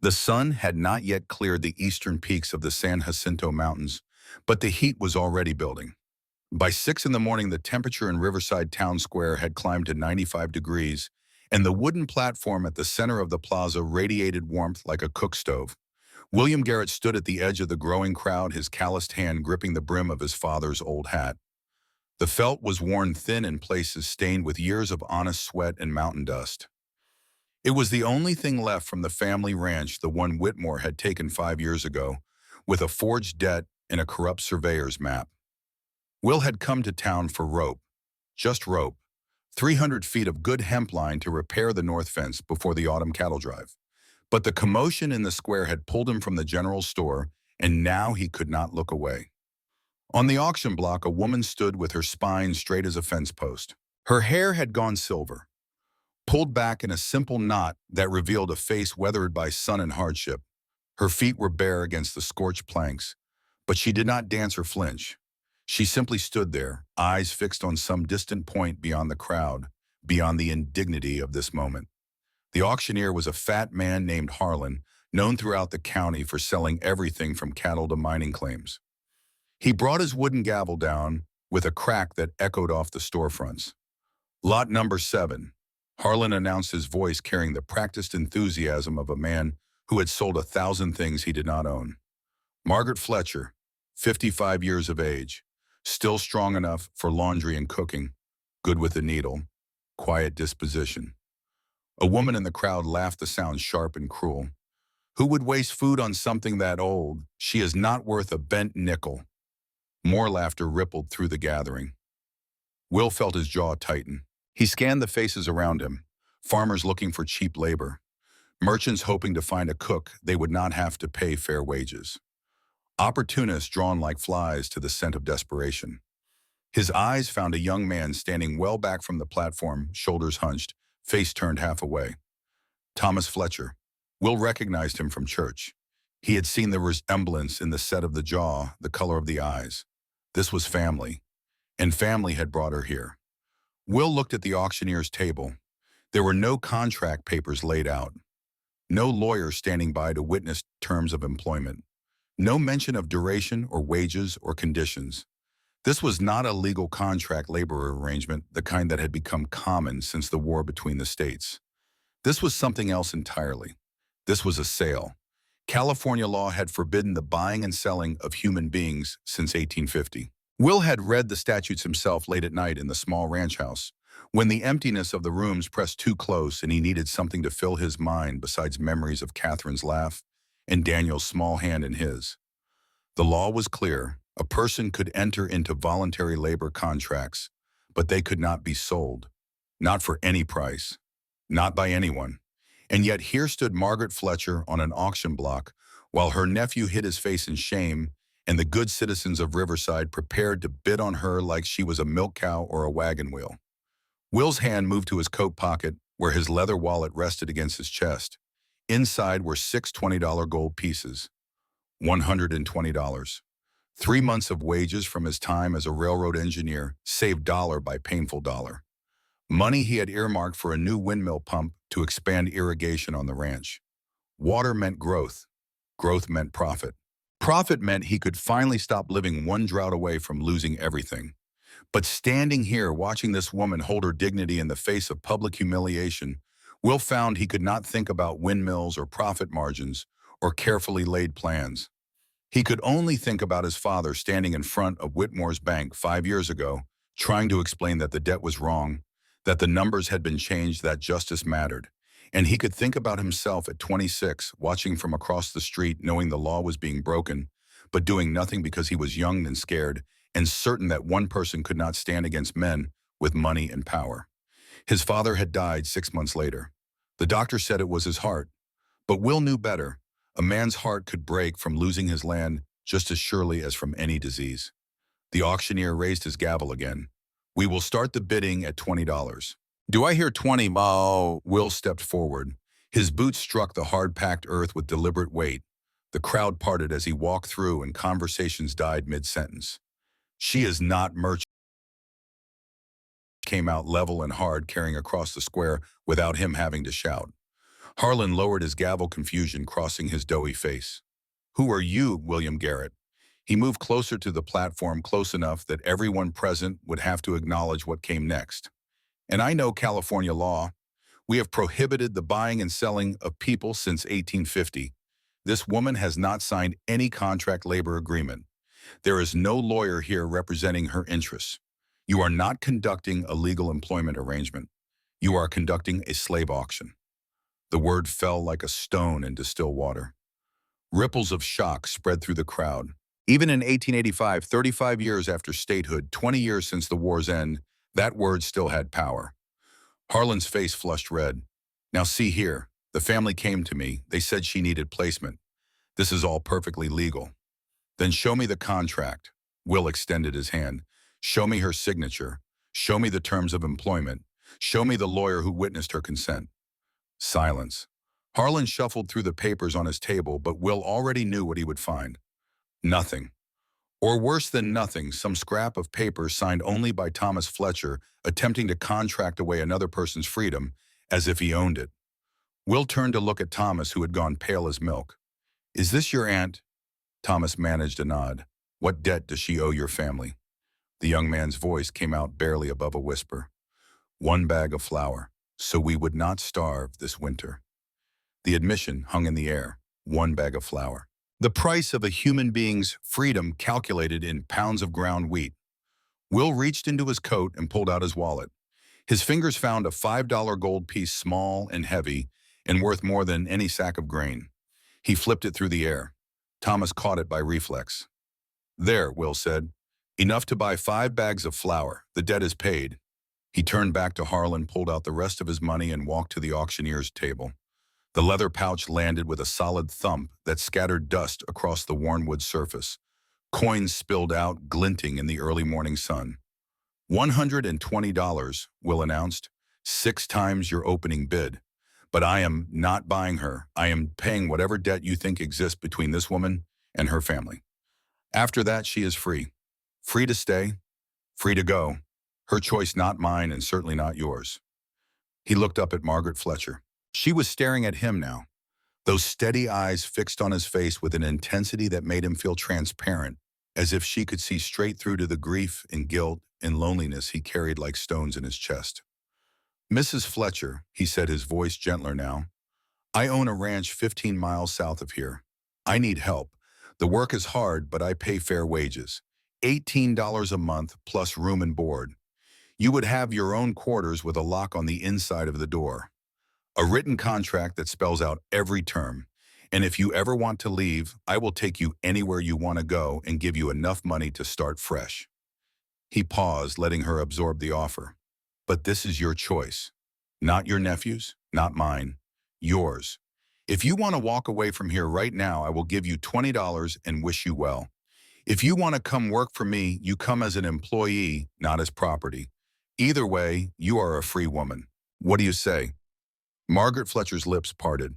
The sun had not yet cleared the eastern peaks of the San Jacinto Mountains, but the heat was already building. By 6 in the morning, the temperature in Riverside Town Square had climbed to 95 degrees, and the wooden platform at the center of the plaza radiated warmth like a cook stove. William Garrett stood at the edge of the growing crowd, his calloused hand gripping the brim of his father's old hat. The felt was worn thin in places, stained with years of honest sweat and mountain dust. It was the only thing left from the family ranch, the one Whitmore had taken 5 years ago, with a forged debt and a corrupt surveyor's map. Will had come to town for rope, just rope, 300 feet of good hemp line to repair the north fence before the autumn cattle drive. But the commotion in the square had pulled him from the general store, and now he could not look away. On the auction block, a woman stood with her spine straight as a fence post. Her hair had gone silver, pulled back in a simple knot that revealed a face weathered by sun and hardship. Her feet were bare against the scorched planks, but she did not dance or flinch. She simply stood there, eyes fixed on some distant point beyond the crowd, beyond the indignity of this moment. The auctioneer was a fat man named Harlan, known throughout the county for selling everything from cattle to mining claims. He brought his wooden gavel down with a crack that echoed off the storefronts. Lot number 7. Harlan announced, his voice carrying the practiced enthusiasm of a man who had sold 1,000 things he did not own. Margaret Fletcher, 55 years of age, still strong enough for laundry and cooking, good with the needle, quiet disposition. A woman in the crowd laughed, the sound sharp and cruel. Who would waste food on something that old? She is not worth a bent nickel. More laughter rippled through the gathering. Will felt his jaw tighten. He scanned the faces around him, farmers looking for cheap labor, merchants hoping to find a cook they would not have to pay fair wages, opportunists drawn like flies to the scent of desperation. His eyes found a young man standing well back from the platform, shoulders hunched, face turned half away. Thomas Fletcher. Will recognized him from church. He had seen the resemblance in the set of the jaw, the color of the eyes. This was family, and family had brought her here. Will looked at the auctioneer's table. There were no contract papers laid out, no lawyer standing by to witness terms of employment, no mention of duration or wages or conditions. This was not a legal contract labor arrangement, the kind that had become common since the war between the states. This was something else entirely. This was a sale. California law had forbidden the buying and selling of human beings since 1850. Will had read the statutes himself late at night in the small ranch house, when the emptiness of the rooms pressed too close and he needed something to fill his mind besides memories of Catherine's laugh and Daniel's small hand in his. The law was clear. A person could enter into voluntary labor contracts, but they could not be sold. Not for any price. Not by anyone. And yet here stood Margaret Fletcher on an auction block, while her nephew hid his face in shame, and the good citizens of Riverside prepared to bid on her like she was a milk cow or a wagon wheel. Will's hand moved to his coat pocket, where his leather wallet rested against his chest. Inside were 6 $20 gold pieces. $120. 3 months of wages from his time as a railroad engineer, saved dollar by painful dollar. Money he had earmarked for a new windmill pump to expand irrigation on the ranch. Water meant growth. Growth meant profit. Profit meant he could finally stop living one drought away from losing everything. But standing here, watching this woman hold her dignity in the face of public humiliation, Will found he could not think about windmills or profit margins or carefully laid plans. He could only think about his father standing in front of Whitmore's bank 5 years ago, trying to explain that the debt was wrong, that the numbers had been changed, that justice mattered. And he could think about himself at 26, watching from across the street, knowing the law was being broken, but doing nothing because he was young and scared, and certain that one person could not stand against men with money and power. His father had died 6 months later. The doctor said it was his heart. But Will knew better. A man's heart could break from losing his land just as surely as from any disease. The auctioneer raised his gavel again. We will start the bidding at $20. Do I hear 20? Oh, Will stepped forward. His boots struck the hard-packed earth with deliberate weight. The crowd parted as he walked through and conversations died mid-sentence. She is not merchant. Came out level and hard, carrying across the square without him having to shout. Harlan lowered his gavel, confusion crossing his doughy face. Who are you, William Garrett? He moved closer to the platform, close enough that everyone present would have to acknowledge what came next. And I know California law. We have prohibited the buying and selling of people since 1850. This woman has not signed any contract labor agreement. There is no lawyer here representing her interests. You are not conducting a legal employment arrangement. You are conducting a slave auction. The word fell like a stone into still water. Ripples of shock spread through the crowd. Even in 1885, 35 years after statehood, 20 years since the war's end, that word still had power. Harlan's face flushed red. Now see here, the family came to me. They said she needed placement. This is all perfectly legal. Then show me the contract. Will extended his hand. Show me her signature. Show me the terms of employment. Show me the lawyer who witnessed her consent. Silence. Harlan shuffled through the papers on his table, but Will already knew what he would find. Nothing. Or worse than nothing, some scrap of paper signed only by Thomas Fletcher, attempting to contract away another person's freedom, as if he owned it. Will turned to look at Thomas, who had gone pale as milk. Is this your aunt? Thomas managed a nod. What debt does she owe your family? The young man's voice came out barely above a whisper. 1 bag of flour, so we would not starve this winter. The admission hung in the air. 1 bag of flour. The price of a human being's freedom calculated in pounds of ground wheat. Will reached into his coat and pulled out his wallet. His fingers found a $5 gold piece, small and heavy, and worth more than any sack of grain. He flipped it through the air. Thomas caught it by reflex. There, Will said. Enough to buy 5 bags of flour. The debt is paid. He turned back to Harlan, pulled out the rest of his money, and walked to the auctioneer's table. The leather pouch landed with a solid thump that scattered dust across the worn wood surface. Coins spilled out, glinting in the early morning sun. $120, Will announced. 6 times your opening bid. But I am not buying her. I am paying whatever debt you think exists between this woman and her family. After that, she is free. Free to stay, free to go. Her choice, not mine, and certainly not yours. He looked up at Margaret Fletcher. She was staring at him now, those steady eyes fixed on his face with an intensity that made him feel transparent, as if she could see straight through to the grief and guilt and loneliness he carried like stones in his chest. Mrs. Fletcher, he said, his voice gentler now, I own a ranch 15 miles south of here. I need help. The work is hard, but I pay fair wages. $18 a month plus room and board. You would have your own quarters with a lock on the inside of the door. A written contract that spells out every term. And if you ever want to leave, I will take you anywhere you want to go and give you enough money to start fresh. He paused, letting her absorb the offer. But this is your choice. Not your nephew's, not mine. Yours. If you want to walk away from here right now, I will give you $20 and wish you well. If you want to come work for me, you come as an employee, not as property. Either way, you are a free woman. What do you say? Margaret Fletcher's lips parted.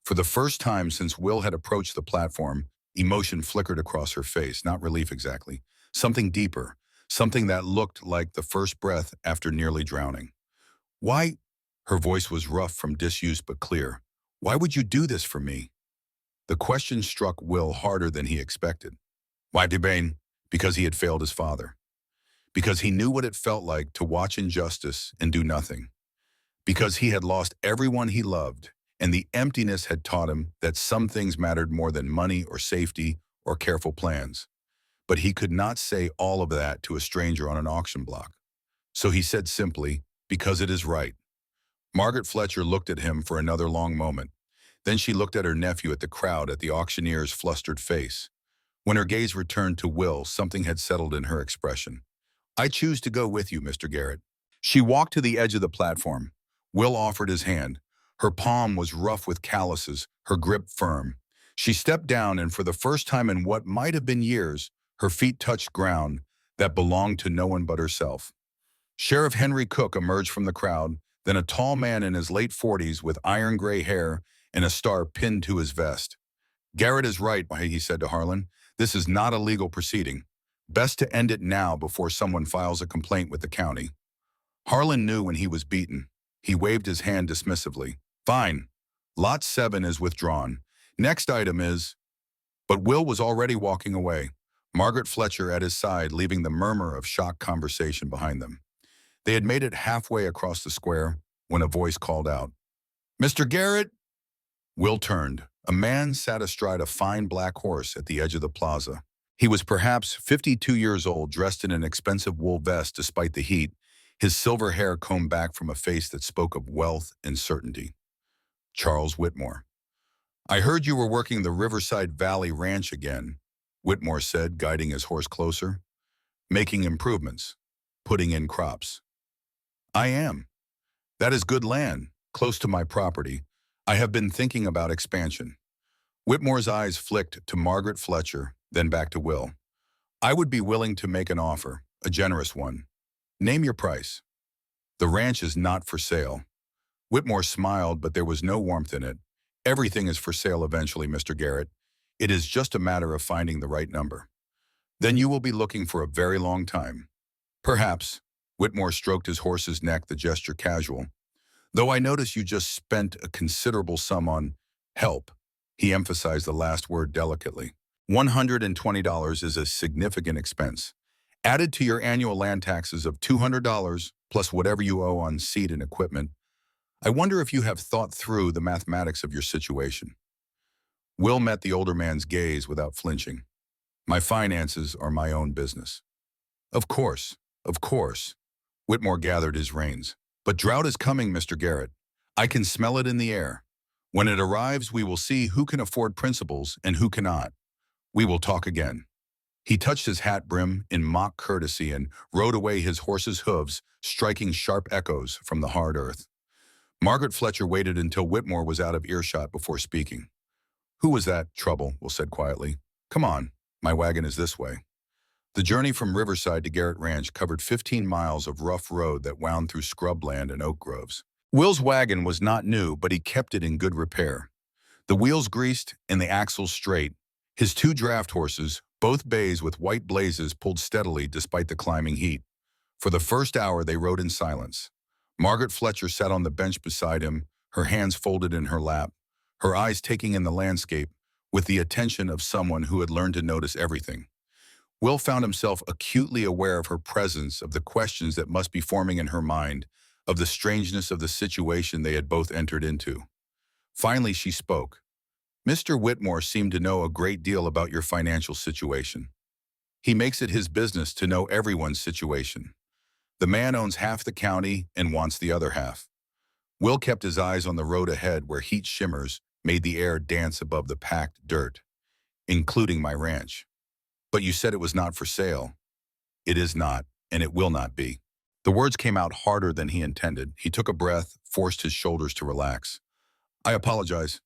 For the first time since Will had approached the platform, emotion flickered across her face, not relief exactly. Something deeper, something that looked like the first breath after nearly drowning. Why? Her voice was rough from disuse but clear. Why would you do this for me? The question struck Will harder than he expected. Why, Debane? Because he had failed his father. Because he knew what it felt like to watch injustice and do nothing. Because he had lost everyone he loved, and the emptiness had taught him that some things mattered more than money or safety or careful plans. But he could not say all of that to a stranger on an auction block. So he said simply, because it is right. Margaret Fletcher looked at him for another long moment. Then she looked at her nephew, at the crowd, at the auctioneer's flustered face. When her gaze returned to Will, something had settled in her expression. I choose to go with you, Mr. Garrett. She walked to the edge of the platform. Will offered his hand. Her palm was rough with calluses, her grip firm. She stepped down, and for the first time in what might have been years, her feet touched ground that belonged to no one but herself. Sheriff Henry Cook emerged from the crowd, then a tall man in his late 40s with iron gray hair and a star pinned to his vest. Garrett is right, he said to Harlan. This is not a legal proceeding. Best to end it now before someone files a complaint with the county. Harlan knew when he was beaten. He waved his hand dismissively. Fine. Lot 7 is withdrawn. Next item is, but Will was already walking away, Margaret Fletcher at his side, leaving the murmur of shocked conversation behind them. They had made it halfway across the square when a voice called out, "Mr. Garrett!" Will turned. A man sat astride a fine black horse at the edge of the plaza. He was perhaps 52 years old, dressed in an expensive wool vest despite the heat, his silver hair combed back from a face that spoke of wealth and certainty. Charles Whitmore. "I heard you were working the Riverside Valley Ranch again," Whitmore said, guiding his horse closer. "Making improvements, putting in crops." "I am. That is good land, close to my property. I have been thinking about expansion." Whitmore's eyes flicked to Margaret Fletcher, then back to Will. "I would be willing to make an offer, a generous one. Name your price." "The ranch is not for sale." Whitmore smiled, but there was no warmth in it. "Everything is for sale eventually, Mr. Garrett. It is just a matter of finding the right number." "Then you will be looking for a very long time." "Perhaps." Whitmore stroked his horse's neck, the gesture casual. "Though I notice you just spent a considerable sum on help." He emphasized the last word delicately. $120 is a significant expense. Added to your annual land taxes of $200, plus whatever you owe on seed and equipment, I wonder if you have thought through the mathematics of your situation. Will met the older man's gaze without flinching. "My finances are my own business." Of course, of course." Whitmore gathered his reins. "But drought is coming, Mr. Garrett. I can smell it in the air. When it arrives, we will see who can afford principles and who cannot. We will talk again." He touched his hat brim in mock courtesy and rode away, his horse's hooves striking sharp echoes from the hard earth. Margaret Fletcher waited until Whitmore was out of earshot before speaking. "Who was that, Trouble?" Will said quietly. "Come on, my wagon is this way." The journey from Riverside to Garrett Ranch covered 15 miles of rough road that wound through scrubland and oak groves. Will's wagon was not new, but he kept it in good repair. The wheels greased and the axles straight. His two draft horses, both bays with white blazes, pulled steadily despite the climbing heat. For the first hour, they rode in silence. Margaret Fletcher sat on the bench beside him, her hands folded in her lap, her eyes taking in the landscape with the attention of someone who had learned to notice everything. Will found himself acutely aware of her presence, of the questions that must be forming in her mind, of the strangeness of the situation they had both entered into. Finally, she spoke. "Mr. Whitmore seemed to know a great deal about your financial situation. He makes it his business to know everyone's situation. The man owns half the county and wants the other half." Will kept his eyes on the road ahead, where heat shimmers made the air dance above the packed dirt. "Including my ranch." "But you said it was not for sale." "It is not, and it will not be." The words came out harder than he intended. He took a breath, forced his shoulders to relax. "I apologize.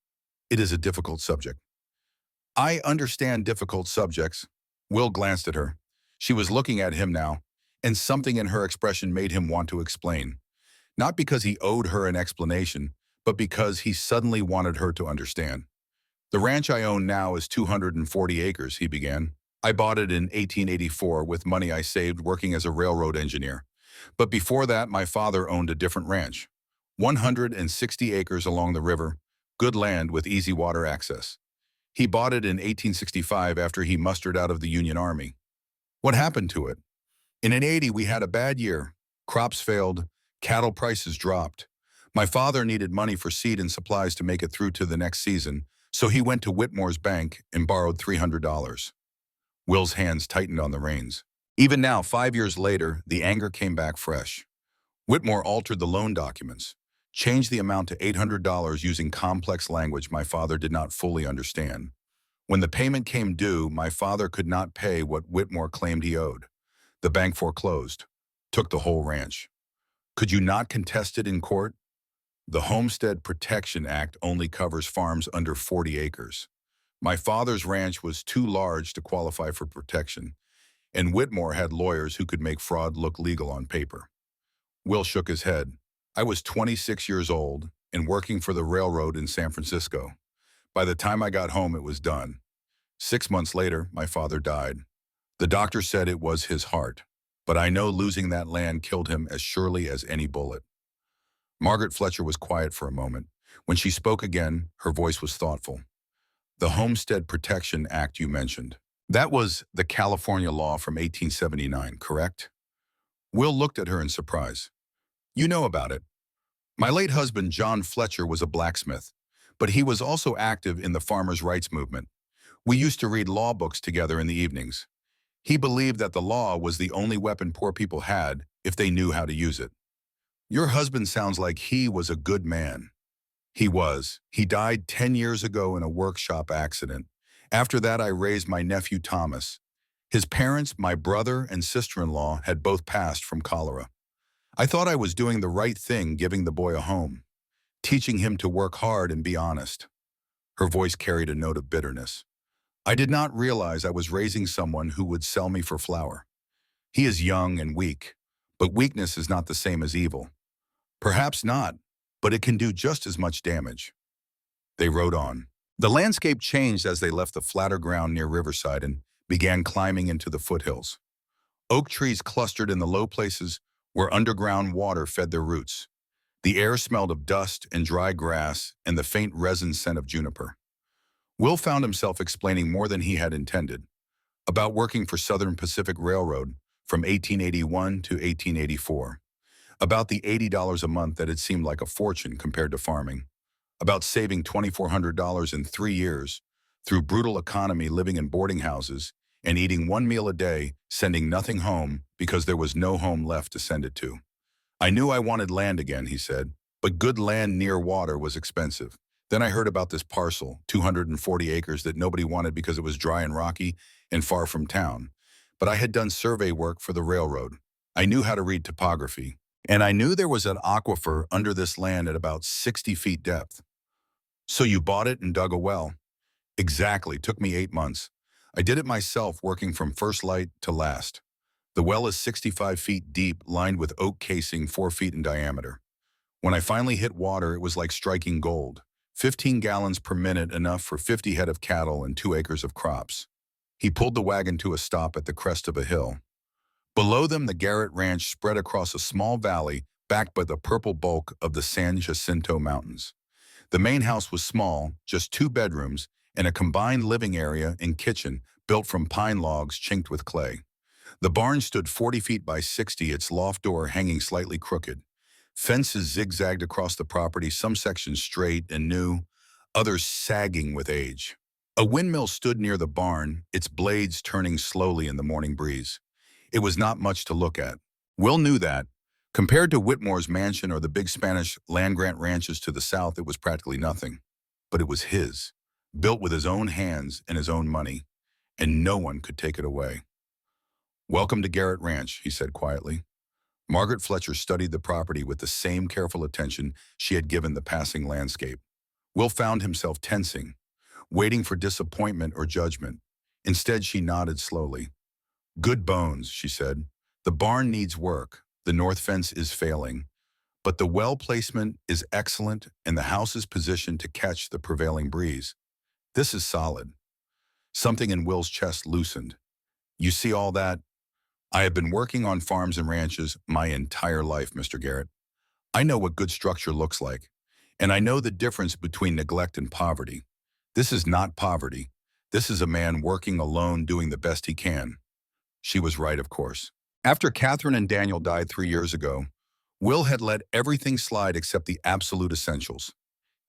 It is a difficult subject." "I understand difficult subjects." Will glanced at her. She was looking at him now, and something in her expression made him want to explain. Not because he owed her an explanation, but because he suddenly wanted her to understand. "The ranch I own now is 240 acres, he began. "I bought it in 1884 with money I saved working as a railroad engineer. But before that, my father owned a different ranch. 160 acres along the river, good land with easy water access. He bought it in 1865 after he mustered out of the Union Army. What happened to it? In '80, we had a bad year. Crops failed, cattle prices dropped. My father needed money for seed and supplies to make it through to the next season, so he went to Whitmore's bank and borrowed $300. Will's hands tightened on the reins. Even now, 5 years later, the anger came back fresh. Whitmore altered the loan documents, changed the amount to $800 using complex language my father did not fully understand. When the payment came due, my father could not pay what Whitmore claimed he owed. The bank foreclosed, took the whole ranch. Could you not contest it in court? The Homestead Protection Act only covers farms under 40 acres. My father's ranch was too large to qualify for protection, and Whitmore had lawyers who could make fraud look legal on paper. Will shook his head. I was 26 years old and working for the railroad in San Francisco. By the time I got home, it was done. 6 months later, my father died. The doctor said it was his heart, but I know losing that land killed him as surely as any bullet. Margaret Fletcher was quiet for a moment. When she spoke again, her voice was thoughtful. The Homestead Protection Act you mentioned. That was the California law from 1879, correct? Will looked at her in surprise. You know about it. My late husband, John Fletcher, was a blacksmith, but he was also active in the farmers' rights movement. We used to read law books together in the evenings. He believed that the law was the only weapon poor people had if they knew how to use it. Your husband sounds like he was a good man. He was. He died 10 years ago in a workshop accident. After that, I raised my nephew Thomas. His parents, my brother and sister-in-law, had both passed from cholera. I thought I was doing the right thing giving the boy a home, teaching him to work hard and be honest. Her voice carried a note of bitterness. I did not realize I was raising someone who would sell me for flour. He is young and weak, but weakness is not the same as evil. Perhaps not, but it can do just as much damage. They rode on. The landscape changed as they left the flatter ground near Riverside and began climbing into the foothills. Oak trees clustered in the low places where underground water fed their roots. The air smelled of dust and dry grass and the faint resin scent of juniper. Will found himself explaining more than he had intended, about working for Southern Pacific Railroad from 1881 to 1884, about the $80 a month that had seemed like a fortune compared to farming, about saving $2,400 in 3 years through brutal economy living in boarding houses and eating one meal a day, sending nothing home because there was no home left to send it to. I knew I wanted land again, he said, but good land near water was expensive. Then I heard about this parcel, 240 acres that nobody wanted because it was dry and rocky and far from town. But I had done survey work for the railroad. I knew how to read topography. And I knew there was an aquifer under this land at about 60 feet depth. So you bought it and dug a well? Exactly. Took me 8 months. I did it myself, working from first light to last. The well is 65 feet deep, lined with oak casing 4 feet in diameter. When I finally hit water, it was like striking gold. 15 gallons per minute, enough for 50 head of cattle and 2 acres of crops. He pulled the wagon to a stop at the crest of a hill. Below them, the Garrett Ranch spread across a small valley backed by the purple bulk of the San Jacinto Mountains. The main house was small, just 2 bedrooms, and a combined living area and kitchen built from pine logs chinked with clay. The barn stood 40 feet by 60, its loft door hanging slightly crooked. Fences zigzagged across the property, some sections straight and new, others sagging with age. A windmill stood near the barn, its blades turning slowly in the morning breeze. It was not much to look at. Will knew that. Compared to Whitmore's mansion or the big Spanish land-grant ranches to the south, it was practically nothing. But it was his, built with his own hands and his own money, and no one could take it away. Welcome to Garrett Ranch, he said quietly. Margaret Fletcher studied the property with the same careful attention she had given the passing landscape. Will found himself tensing, waiting for disappointment or judgment. Instead, she nodded slowly. Good bones, she said. The barn needs work. The north fence is failing. But the well placement is excellent and the house is positioned to catch the prevailing breeze. This is solid. Something in Will's chest loosened. You see all that? I have been working on farms and ranches my entire life, Mr. Garrett. I know what good structure looks like, and I know the difference between neglect and poverty. This is not poverty. This is a man working alone, doing the best he can. She was right, of course. After Catherine and Daniel died 3 years ago, Will had let everything slide except the absolute essentials.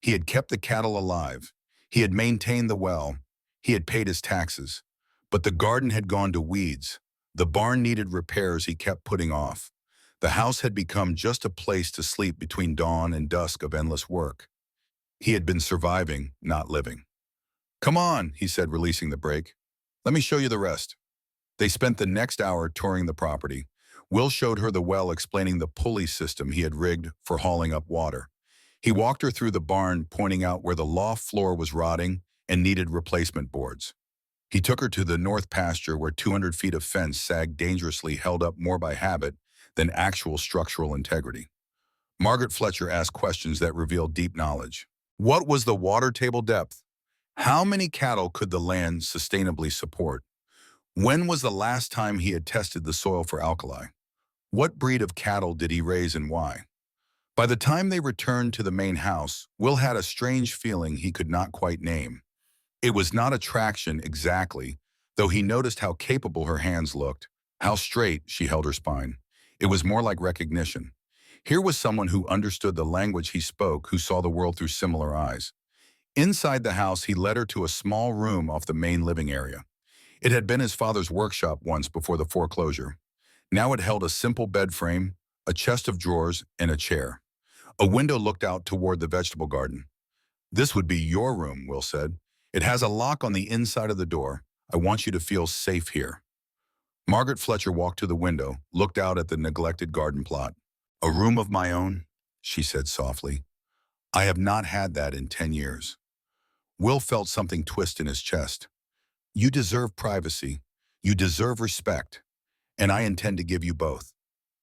He had kept the cattle alive. He had maintained the well. He had paid his taxes. But the garden had gone to weeds. The barn needed repairs he kept putting off. The house had become just a place to sleep between dawn and dusk of endless work. He had been surviving, not living. Come on, he said, releasing the brake. Let me show you the rest. They spent the next hour touring the property. Will showed her the well, explaining the pulley system he had rigged for hauling up water. He walked her through the barn, pointing out where the loft floor was rotting and needed replacement boards. He took her to the north pasture where 200 feet of fence sagged dangerously, held up more by habit than actual structural integrity. Margaret Fletcher asked questions that revealed deep knowledge. What was the water table depth? How many cattle could the land sustainably support? When was the last time he had tested the soil for alkali? What breed of cattle did he raise and why? By the time they returned to the main house, Will had a strange feeling he could not quite name. It was not attraction exactly, though he noticed how capable her hands looked, how straight she held her spine. It was more like recognition. Here was someone who understood the language he spoke, who saw the world through similar eyes. Inside the house, he led her to a small room off the main living area. It had been his father's workshop once before the foreclosure. Now it held a simple bed frame, a chest of drawers, and a chair. A window looked out toward the vegetable garden. "This would be your room," Will said. "It has a lock on the inside of the door. I want you to feel safe here." Margaret Fletcher walked to the window, looked out at the neglected garden plot. "A room of my own," she said softly. "I have not had that in 10 years. Will felt something twist in his chest. "You deserve privacy. You deserve respect. And I intend to give you both."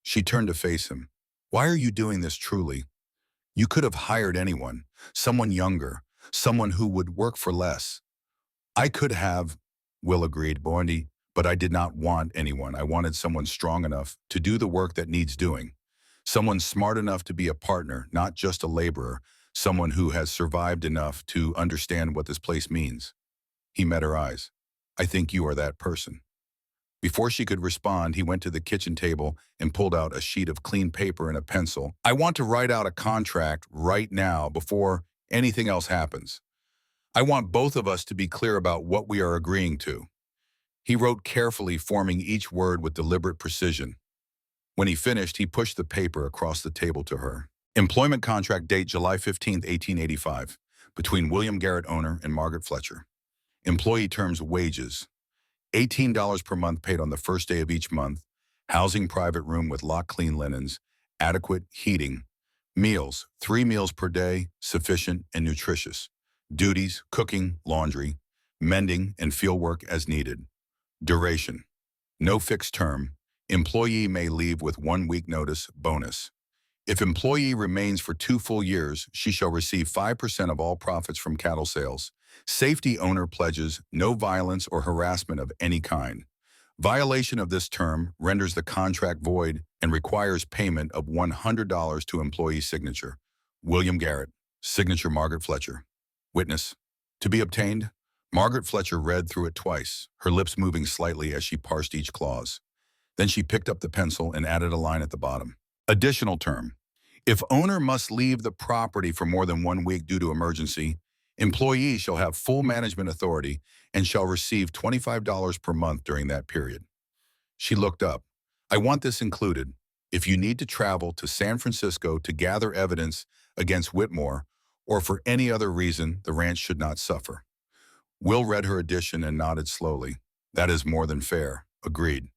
She turned to face him. "Why are you doing this truly? You could have hired anyone, someone younger, someone who would work for less." "I could have," Will agreed, "Bondi, but I did not want anyone. I wanted someone strong enough to do the work that needs doing. Someone smart enough to be a partner, not just a laborer. Someone who has survived enough to understand what this place means." He met her eyes. "I think you are that person." Before she could respond, he went to the kitchen table and pulled out a sheet of clean paper and a pencil. "I want to write out a contract right now before anything else happens. I want both of us to be clear about what we are agreeing to." He wrote carefully, forming each word with deliberate precision. When he finished, he pushed the paper across the table to her. Employment contract, date July 15, 1885, between William Garrett, owner, and Margaret Fletcher. Employee terms: wages, $18 per month paid on the first day of each month, housing private room with lock clean linens, adequate heating, meals, 3 meals per day, sufficient and nutritious, duties, cooking, laundry, mending, and field work as needed. Duration, no fixed term. Employee may leave with 1 week notice. Bonus, if employee remains for 2 full years, she shall receive 5% of all profits from cattle sales. Safety, owner pledges no violence or harassment of any kind. Violation of this term renders the contract void and requires payment of $100 to employee signature. William Garrett. Signature, Margaret Fletcher. Witness. To be obtained. Margaret Fletcher read through it twice, her lips moving slightly as she parsed each clause. Then she picked up the pencil and added a line at the bottom. Additional term. If owner must leave the property for more than 1 week due to emergency, employee shall have full management authority and shall receive $25 per month during that period. She looked up. "I want this included. If you need to travel to San Francisco to gather evidence against Whitmore, or for any other reason, the ranch should not suffer." Will read her addition and nodded slowly. "That is more than fair." Agreed.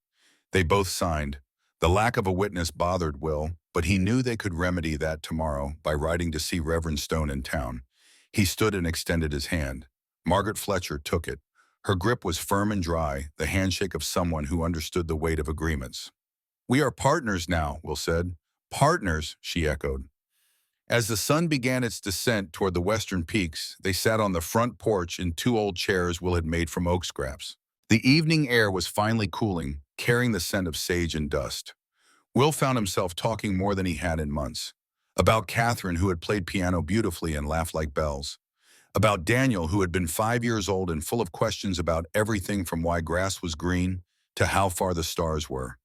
They both signed. The lack of a witness bothered Will, but he knew they could remedy that tomorrow by riding to see Reverend Stone in town. He stood and extended his hand. Margaret Fletcher took it. Her grip was firm and dry, the handshake of someone who understood the weight of agreements. "We are partners now," Will said. "Partners," she echoed. As the sun began its descent toward the western peaks, they sat on the front porch in 2 old chairs Will had made from oak scraps. The evening air was finally cooling, carrying the scent of sage and dust. Will found himself talking more than he had in months. About Catherine, who had played piano beautifully and laughed like bells. About Daniel, who had been 5 years old and full of questions about everything from why grass was green to how far the stars were.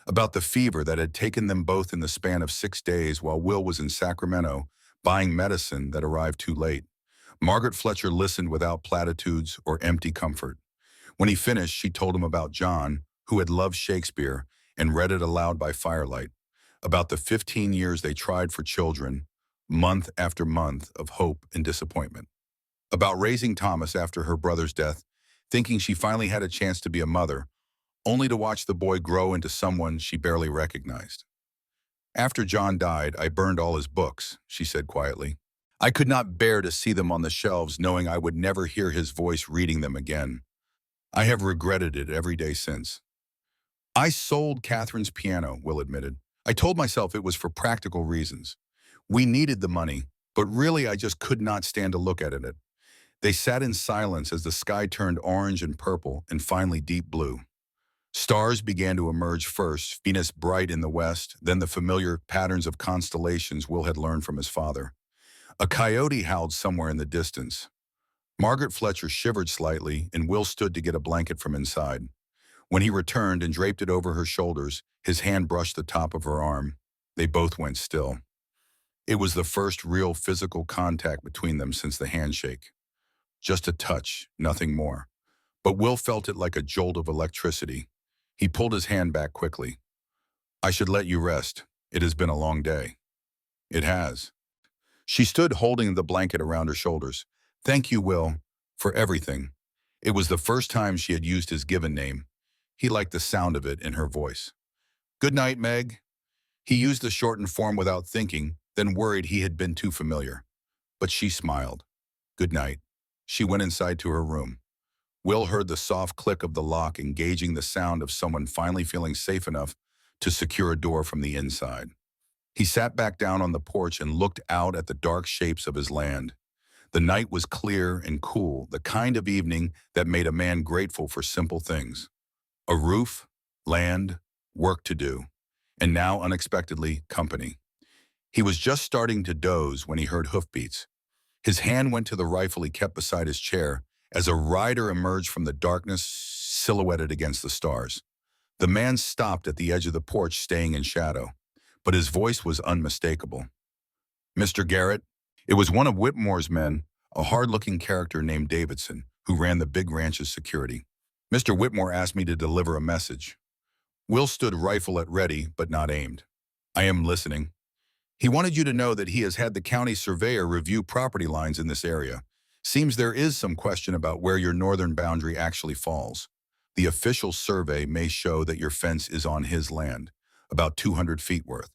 About the fever that had taken them both in the span of 6 days while Will was in Sacramento buying medicine that arrived too late. Margaret Fletcher listened without platitudes or empty comfort. When he finished, she told him about John, who had loved Shakespeare and read it aloud by firelight, about the 15 years they tried for children, month after month of hope and disappointment, about raising Thomas after her brother's death, thinking she finally had a chance to be a mother, only to watch the boy grow into someone she barely recognized. "After John died, I burned all his books," she said quietly. "I could not bear to see them on the shelves, knowing I would never hear his voice reading them again. I have regretted it every day since." "I sold Catherine's piano," Will admitted. "I told myself it was for practical reasons. We needed the money, but really I just could not stand to look at it." They sat in silence as the sky turned orange and purple and finally deep blue. Stars began to emerge first, Venus bright in the west, then the familiar patterns of constellations Will had learned from his father. A coyote howled somewhere in the distance. Margaret Fletcher shivered slightly, and Will stood to get a blanket from inside. When he returned and draped it over her shoulders, his hand brushed the top of her arm. They both went still. It was the first real physical contact between them since the handshake. Just a touch, nothing more. But Will felt it like a jolt of electricity. He pulled his hand back quickly. I should let you rest. It has been a long day. It has. She stood holding the blanket around her shoulders. Thank you, Will, for everything. It was the first time she had used his given name. He liked the sound of it in her voice. Good night, Meg. He used the shortened form without thinking, then worried he had been too familiar. But she smiled. Good night. She went inside to her room. Will heard the soft click of the lock, engaging the sound of someone finally feeling safe enough to secure a door from the inside. He sat back down on the porch and looked out at the dark shapes of his land. The night was clear and cool, the kind of evening that made a man grateful for simple things. A roof, land, work to do, and now, unexpectedly, company. He was just starting to doze when he heard hoofbeats. His hand went to the rifle he kept beside his chair as a rider emerged from the darkness, silhouetted against the stars. The man stopped at the edge of the porch, staying in shadow, but his voice was unmistakable. Mr. Garrett? It was one of Whitmore's men, a hard-looking character named Davidson, who ran the big ranch's security. Mr. Whitmore asked me to deliver a message. Will stood rifle at ready, but not aimed. I am listening. He wanted you to know that he has had the county surveyor review property lines in this area. Seems there is some question about where your northern boundary actually falls. The official survey may show that your fence is on his land, about 200 feet worth.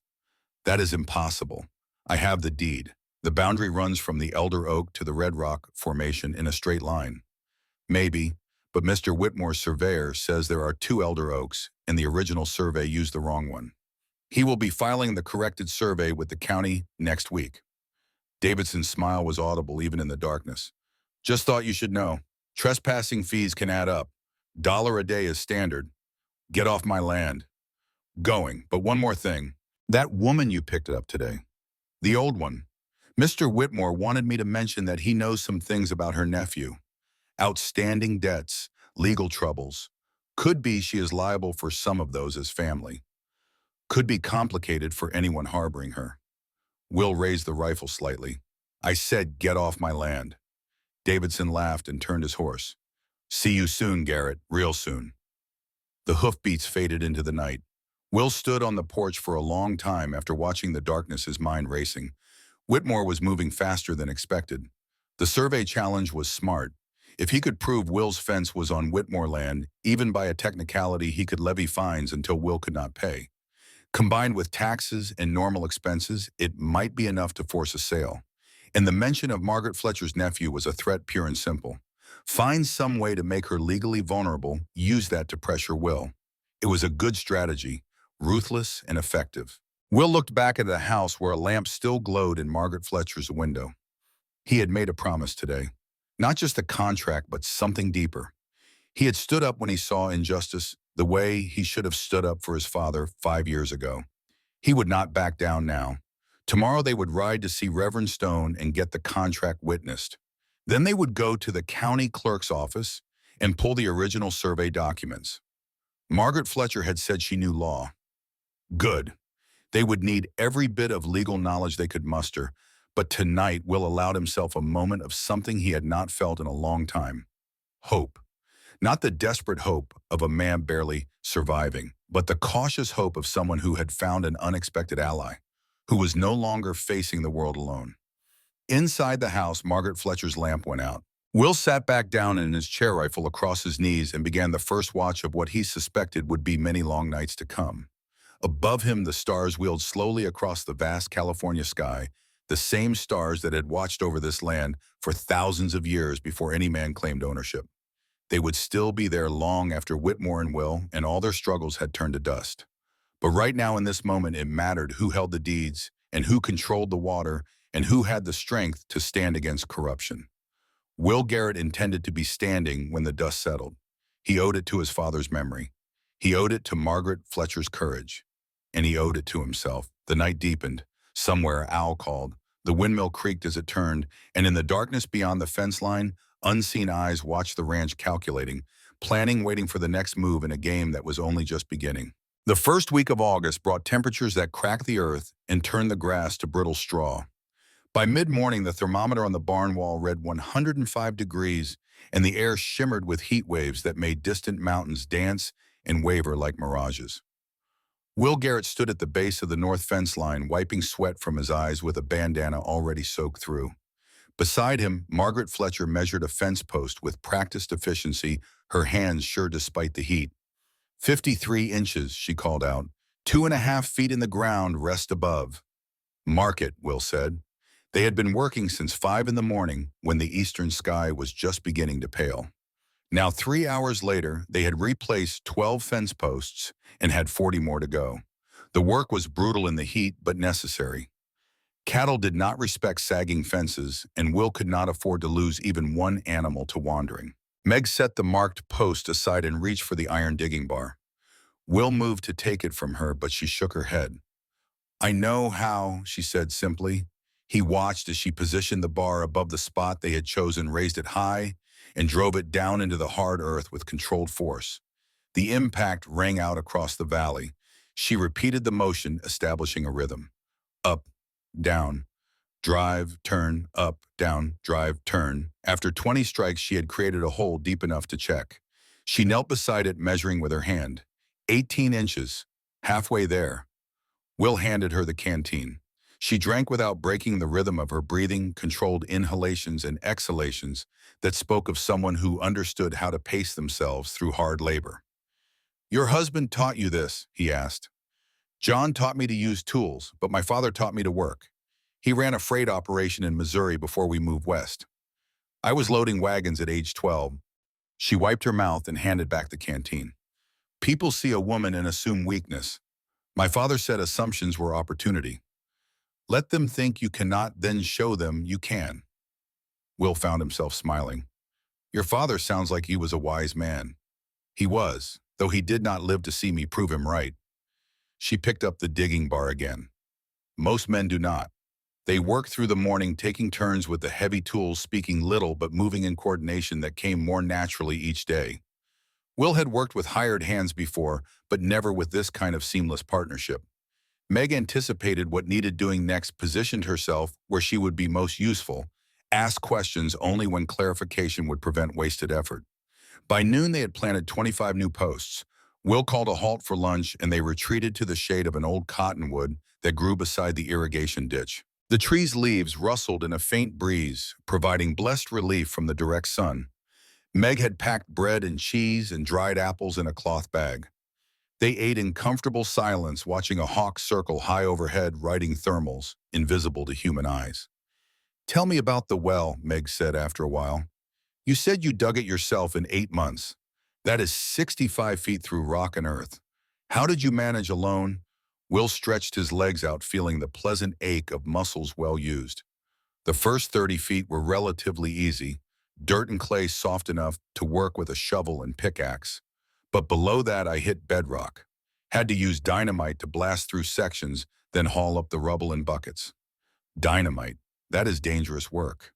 That is impossible. I have the deed. The boundary runs from the Elder Oak to the Red Rock Formation in a straight line. Maybe, but Mr. Whitmore's surveyor says there are 2 Elder Oaks, and the original survey used the wrong one. He will be filing the corrected survey with the county next week. Davidson's smile was audible even in the darkness. Just thought you should know. Trespassing fees can add up. $1 a day is standard. Get off my land. Going, but one more thing. That woman you picked up today. The old one. Mr. Whitmore wanted me to mention that he knows some things about her nephew. Outstanding debts, legal troubles. Could be she is liable for some of those as family. Could be complicated for anyone harboring her. Will raised the rifle slightly. I said, get off my land. Davidson laughed and turned his horse. See you soon, Garrett, real soon. The hoofbeats faded into the night. Will stood on the porch for a long time after watching the darkness, his mind racing. Whitmore was moving faster than expected. The survey challenge was smart. If he could prove Will's fence was on Whitmore land, even by a technicality, he could levy fines until Will could not pay. Combined with taxes and normal expenses, it might be enough to force a sale. And the mention of Margaret Fletcher's nephew was a threat, pure and simple. Find some way to make her legally vulnerable, use that to pressure Will. It was a good strategy, ruthless and effective. Will looked back at the house where a lamp still glowed in Margaret Fletcher's window. He had made a promise today. Not just a contract, but something deeper. He had stood up when he saw injustice, the way he should have stood up for his father 5 years ago. He would not back down now. Tomorrow they would ride to see Reverend Stone and get the contract witnessed. Then they would go to the county clerk's office and pull the original survey documents. Margaret Fletcher had said she knew law. Good. They would need every bit of legal knowledge they could muster, but tonight Will allowed himself a moment of something he had not felt in a long time. Hope. Not the desperate hope of a man barely surviving, but the cautious hope of someone who had found an unexpected ally, who was no longer facing the world alone. Inside the house, Margaret Fletcher's lamp went out. Will sat back down in his chair rifle across his knees and began the first watch of what he suspected would be many long nights to come. Above him, the stars wheeled slowly across the vast California sky, the same stars that had watched over this land for thousands of years before any man claimed ownership. They would still be there long after Whitmore and Will and all their struggles had turned to dust. But right now in this moment, it mattered who held the deeds and who controlled the water and who had the strength to stand against corruption. Will Garrett intended to be standing when the dust settled. He owed it to his father's memory. He owed it to Margaret Fletcher's courage, and he owed it to himself. The night deepened. Somewhere, Owl called. The windmill creaked as it turned, and in the darkness beyond the fence line, unseen eyes watched the ranch calculating, planning, waiting for the next move in a game that was only just beginning. The first week of August brought temperatures that cracked the earth and turned the grass to brittle straw. By mid-morning, the thermometer on the barn wall read 105 degrees, and the air shimmered with heat waves that made distant mountains dance and waver like mirages. Will Garrett stood at the base of the north fence line, wiping sweat from his eyes with a bandana already soaked through. Beside him, Margaret Fletcher measured a fence post with practiced efficiency, her hands sure despite the heat. 53 inches, she called out. 2.5 feet in the ground, rest above. Mark it, Will said. They had been working since 5 in the morning when the eastern sky was just beginning to pale. Now 3 hours later, they had replaced 12 fence posts and had 40 more to go. The work was brutal in the heat, but necessary. Cattle did not respect sagging fences, and Will could not afford to lose even one animal to wandering. Meg set the marked post aside and reached for the iron digging bar. Will moved to take it from her, but she shook her head. I know how, she said simply. He watched as she positioned the bar above the spot they had chosen, raised it high, and drove it down into the hard earth with controlled force. The impact rang out across the valley. She repeated the motion, establishing a rhythm. Up, down, drive, turn, up, down, drive, turn. After 20 strikes, she had created a hole deep enough to check. She knelt beside it, measuring with her hand. 18 inches, halfway there. Will handed her the canteen. She drank without breaking the rhythm of her breathing, controlled inhalations and exhalations that spoke of someone who understood how to pace themselves through hard labor. Your husband taught you this, he asked. John taught me to use tools, but my father taught me to work. He ran a freight operation in Missouri before we moved west. I was loading wagons at age 12. She wiped her mouth and handed back the canteen. People see a woman and assume weakness. My father said assumptions were opportunity. Let them think you cannot, then show them you can. Will found himself smiling. Your father sounds like he was a wise man. He was, though he did not live to see me prove him right. She picked up the digging bar again. Most men do not. They work through the morning, taking turns with the heavy tools, speaking little but moving in coordination that came more naturally each day. Will had worked with hired hands before, but never with this kind of seamless partnership. Meg anticipated what needed doing next, positioned herself where she would be most useful, asked questions only when clarification would prevent wasted effort. By noon, they had planted 25 new posts. Will called a halt for lunch, and they retreated to the shade of an old cottonwood that grew beside the irrigation ditch. The tree's leaves rustled in a faint breeze, providing blessed relief from the direct sun. Meg had packed bread and cheese and dried apples in a cloth bag. They ate in comfortable silence, watching a hawk circle high overhead, riding thermals, invisible to human eyes. Tell me about the well, Meg said after a while. You said you dug it yourself in 8 months. That is 65 feet through rock and earth. How did you manage alone? Will stretched his legs out, feeling the pleasant ache of muscles well used. The first 30 feet were relatively easy, dirt and clay soft enough to work with a shovel and pickaxe. But below that I hit bedrock. Had to use dynamite to blast through sections, then haul up the rubble in buckets. Dynamite, that is dangerous work.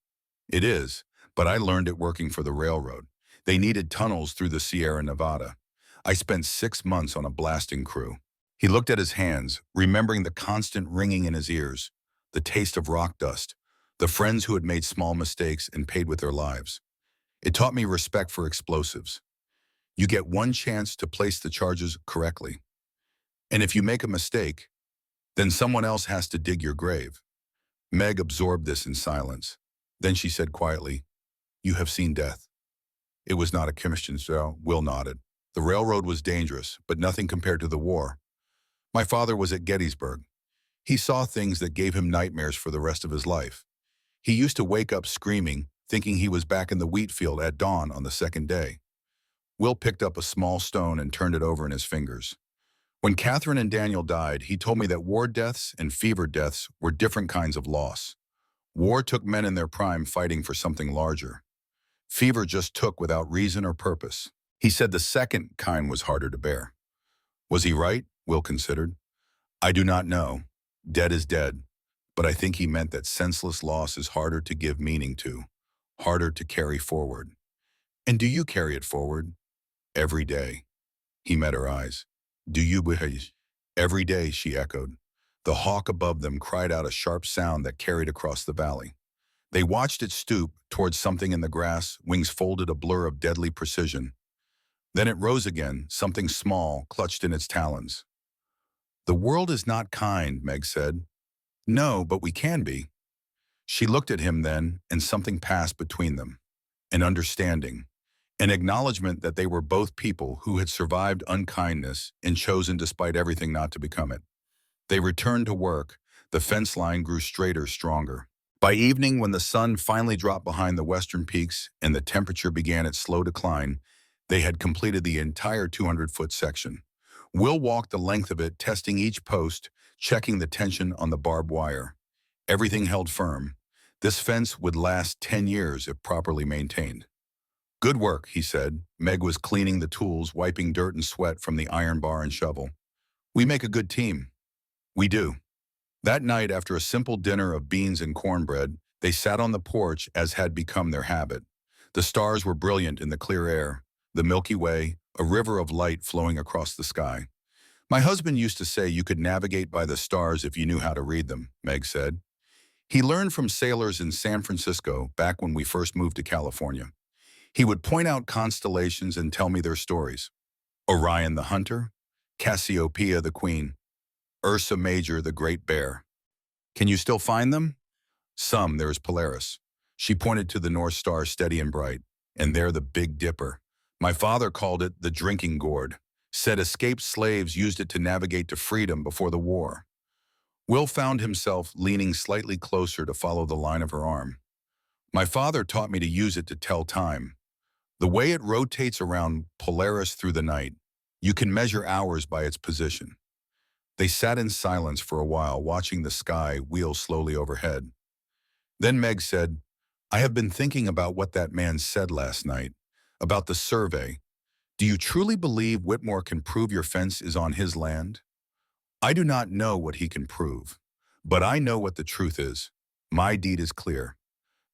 It is, but I learned it working for the railroad. They needed tunnels through the Sierra Nevada. I spent 6 months on a blasting crew. He looked at his hands, remembering the constant ringing in his ears, the taste of rock dust, the friends who had made small mistakes and paid with their lives. It taught me respect for explosives. You get one chance to place the charges correctly. And if you make a mistake, then someone else has to dig your grave. Meg absorbed this in silence. Then she said quietly, You have seen death. It was not a Christian show. Will nodded. The railroad was dangerous, but nothing compared to the war. My father was at Gettysburg. He saw things that gave him nightmares for the rest of his life. He used to wake up screaming, thinking he was back in the wheat field at dawn on the second day. Will picked up a small stone and turned it over in his fingers. When Catherine and Daniel died, he told me that war deaths and fever deaths were different kinds of loss. War took men in their prime fighting for something larger. Fever just took without reason or purpose. He said the second kind was harder to bear. Was he right? Will considered. I do not know. Dead is dead. But I think he meant that senseless loss is harder to give meaning to, harder to carry forward. And do you carry it forward? Every day. He met her eyes. Do you behave? Every day, she echoed. The hawk above them cried out a sharp sound that carried across the valley. They watched it stoop towards something in the grass, wings folded a blur of deadly precision. Then it rose again, something small, clutched in its talons. The world is not kind, Meg said. No, but we can be. She looked at him then, and something passed between them. An understanding. An acknowledgement that they were both people who had survived unkindness and chosen despite everything not to become it. They returned to work. The fence line grew straighter, stronger. By evening, when the sun finally dropped behind the western peaks and the temperature began its slow decline, they had completed the entire 200-foot section. Will walked the length of it, testing each post, checking the tension on the barbed wire. Everything held firm. This fence would last 10 years if properly maintained. Good work, he said. Meg was cleaning the tools, wiping dirt and sweat from the iron bar and shovel. We make a good team. We do. That night, after a simple dinner of beans and cornbread, they sat on the porch as had become their habit. The stars were brilliant in the clear air, the Milky Way, a river of light flowing across the sky. My husband used to say you could navigate by the stars if you knew how to read them, Meg said. He learned from sailors in San Francisco back when we first moved to California. He would point out constellations and tell me their stories. Orion the hunter, Cassiopeia the queen, Ursa Major the great bear. Can you still find them? Some. There's Polaris. She pointed to the North Star steady and bright. And there the Big Dipper. My father called it the drinking gourd. Said escaped slaves used it to navigate to freedom before the war. Will found himself leaning slightly closer to follow the line of her arm. My father taught me to use it to tell time. The way it rotates around Polaris through the night, you can measure hours by its position. They sat in silence for a while, watching the sky wheel slowly overhead. Then Meg said, I have been thinking about what that man said last night, about the survey. Do you truly believe Whitmore can prove your fence is on his land? I do not know what he can prove, but I know what the truth is. My deed is clear.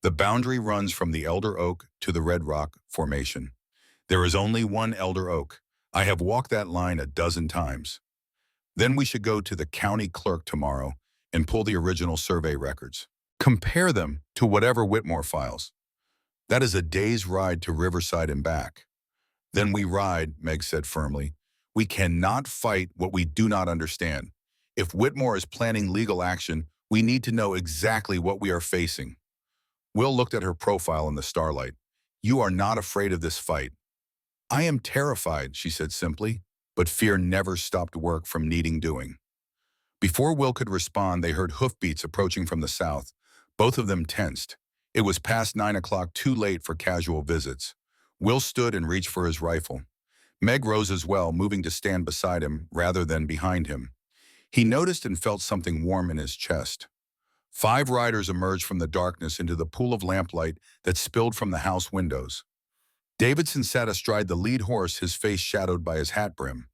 The boundary runs from the Elder Oak to the Red Rock Formation. There is only one Elder Oak. I have walked that line a dozen times. Then we should go to the county clerk tomorrow and pull the original survey records. Compare them to whatever Whitmore files. That is a day's ride to Riverside and back. Then we ride, Meg said firmly. We cannot fight what we do not understand. If Whitmore is planning legal action, we need to know exactly what we are facing. Will looked at her profile in the starlight. You are not afraid of this fight. I am terrified, she said simply, but fear never stopped work from needing doing. Before Will could respond, they heard hoofbeats approaching from the south. Both of them tensed. It was past 9 o'clock, too late for casual visits. Will stood and reached for his rifle. Meg rose as well, moving to stand beside him rather than behind him. He noticed and felt something warm in his chest. 5 riders emerged from the darkness into the pool of lamplight that spilled from the house windows. Davidson sat astride the lead horse, his face shadowed by his hat brim.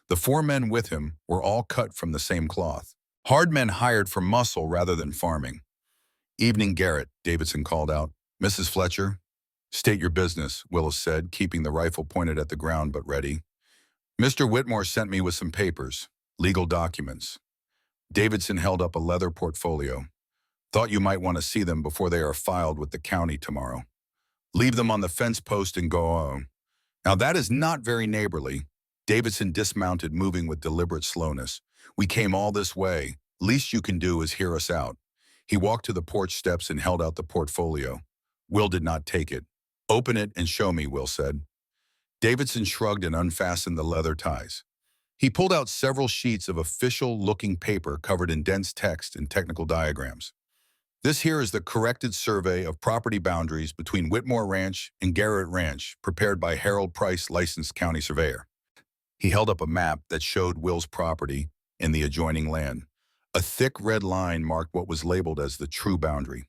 The 4 men with him were all cut from the same cloth. Hard men hired for muscle rather than farming. Evening, Garrett, Davidson called out. Mrs. Fletcher? State your business, Willis said, keeping the rifle pointed at the ground but ready. Mr. Whitmore sent me with some papers, legal documents. Davidson held up a leather portfolio. Thought you might want to see them before they are filed with the county tomorrow. Leave them on the fence post and go on. Now that is not very neighborly. Davidson dismounted, moving with deliberate slowness. We came all this way. Least you can do is hear us out. He walked to the porch steps and held out the portfolio. Will did not take it. Open it and show me, Will said. Davidson shrugged and unfastened the leather ties. He pulled out several sheets of official-looking paper covered in dense text and technical diagrams. This here is the corrected survey of property boundaries between Whitmore Ranch and Garrett Ranch, prepared by Harold Price, licensed county surveyor. He held up a map that showed Will's property and the adjoining land. A thick red line marked what was labeled as the true boundary.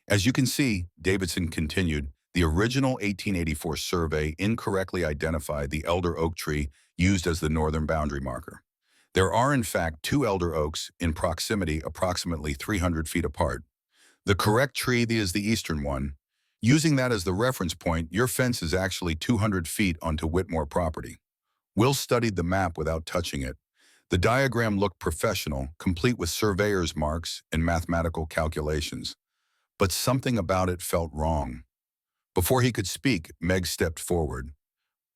As you can see, Davidson continued, the original 1884 survey incorrectly identified the elder oak tree used as the northern boundary marker. There are, in fact, two elder oaks in proximity approximately 300 feet apart. The correct tree is the eastern one. Using that as the reference point, your fence is actually 200 feet onto Whitmore property. Will studied the map without touching it. The diagram looked professional, complete with surveyor's marks and mathematical calculations. But something about it felt wrong. Before he could speak, Meg stepped forward.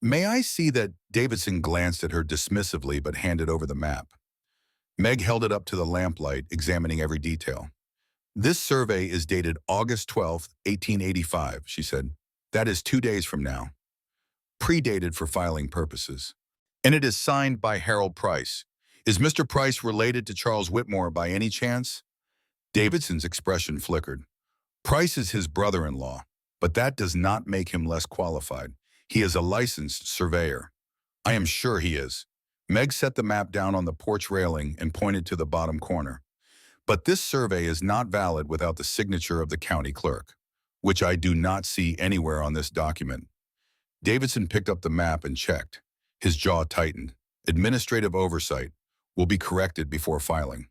"May I see that?" Davidson glanced at her dismissively but handed over the map. Meg held it up to the lamplight, examining every detail. "This survey is dated August 12th, 1885, she said. "That is 2 days from now. Predated for filing purposes. And it is signed by Harold Price. Is Mr. Price related to Charles Whitmore by any chance?" Davidson's expression flickered. "Price is his brother-in-law, but that does not make him less qualified. He is a licensed surveyor." "I am sure he is." Meg set the map down on the porch railing and pointed to the bottom corner. "But this survey is not valid without the signature of the county clerk, which I do not see anywhere on this document." Davidson picked up the map and checked. His jaw tightened. "Administrative oversight will be corrected before filing."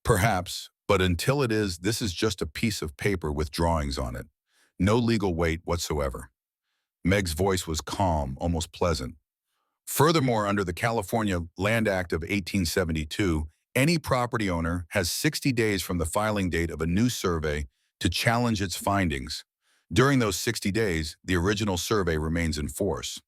"Perhaps, but until it is, this is just a piece of paper with drawings on it. No legal weight whatsoever." Meg's voice was calm, almost pleasant. "Furthermore, under the California Land Act of 1872, any property owner has 60 days from the filing date of a new survey to challenge its findings. During those 60 days, the original survey remains in force."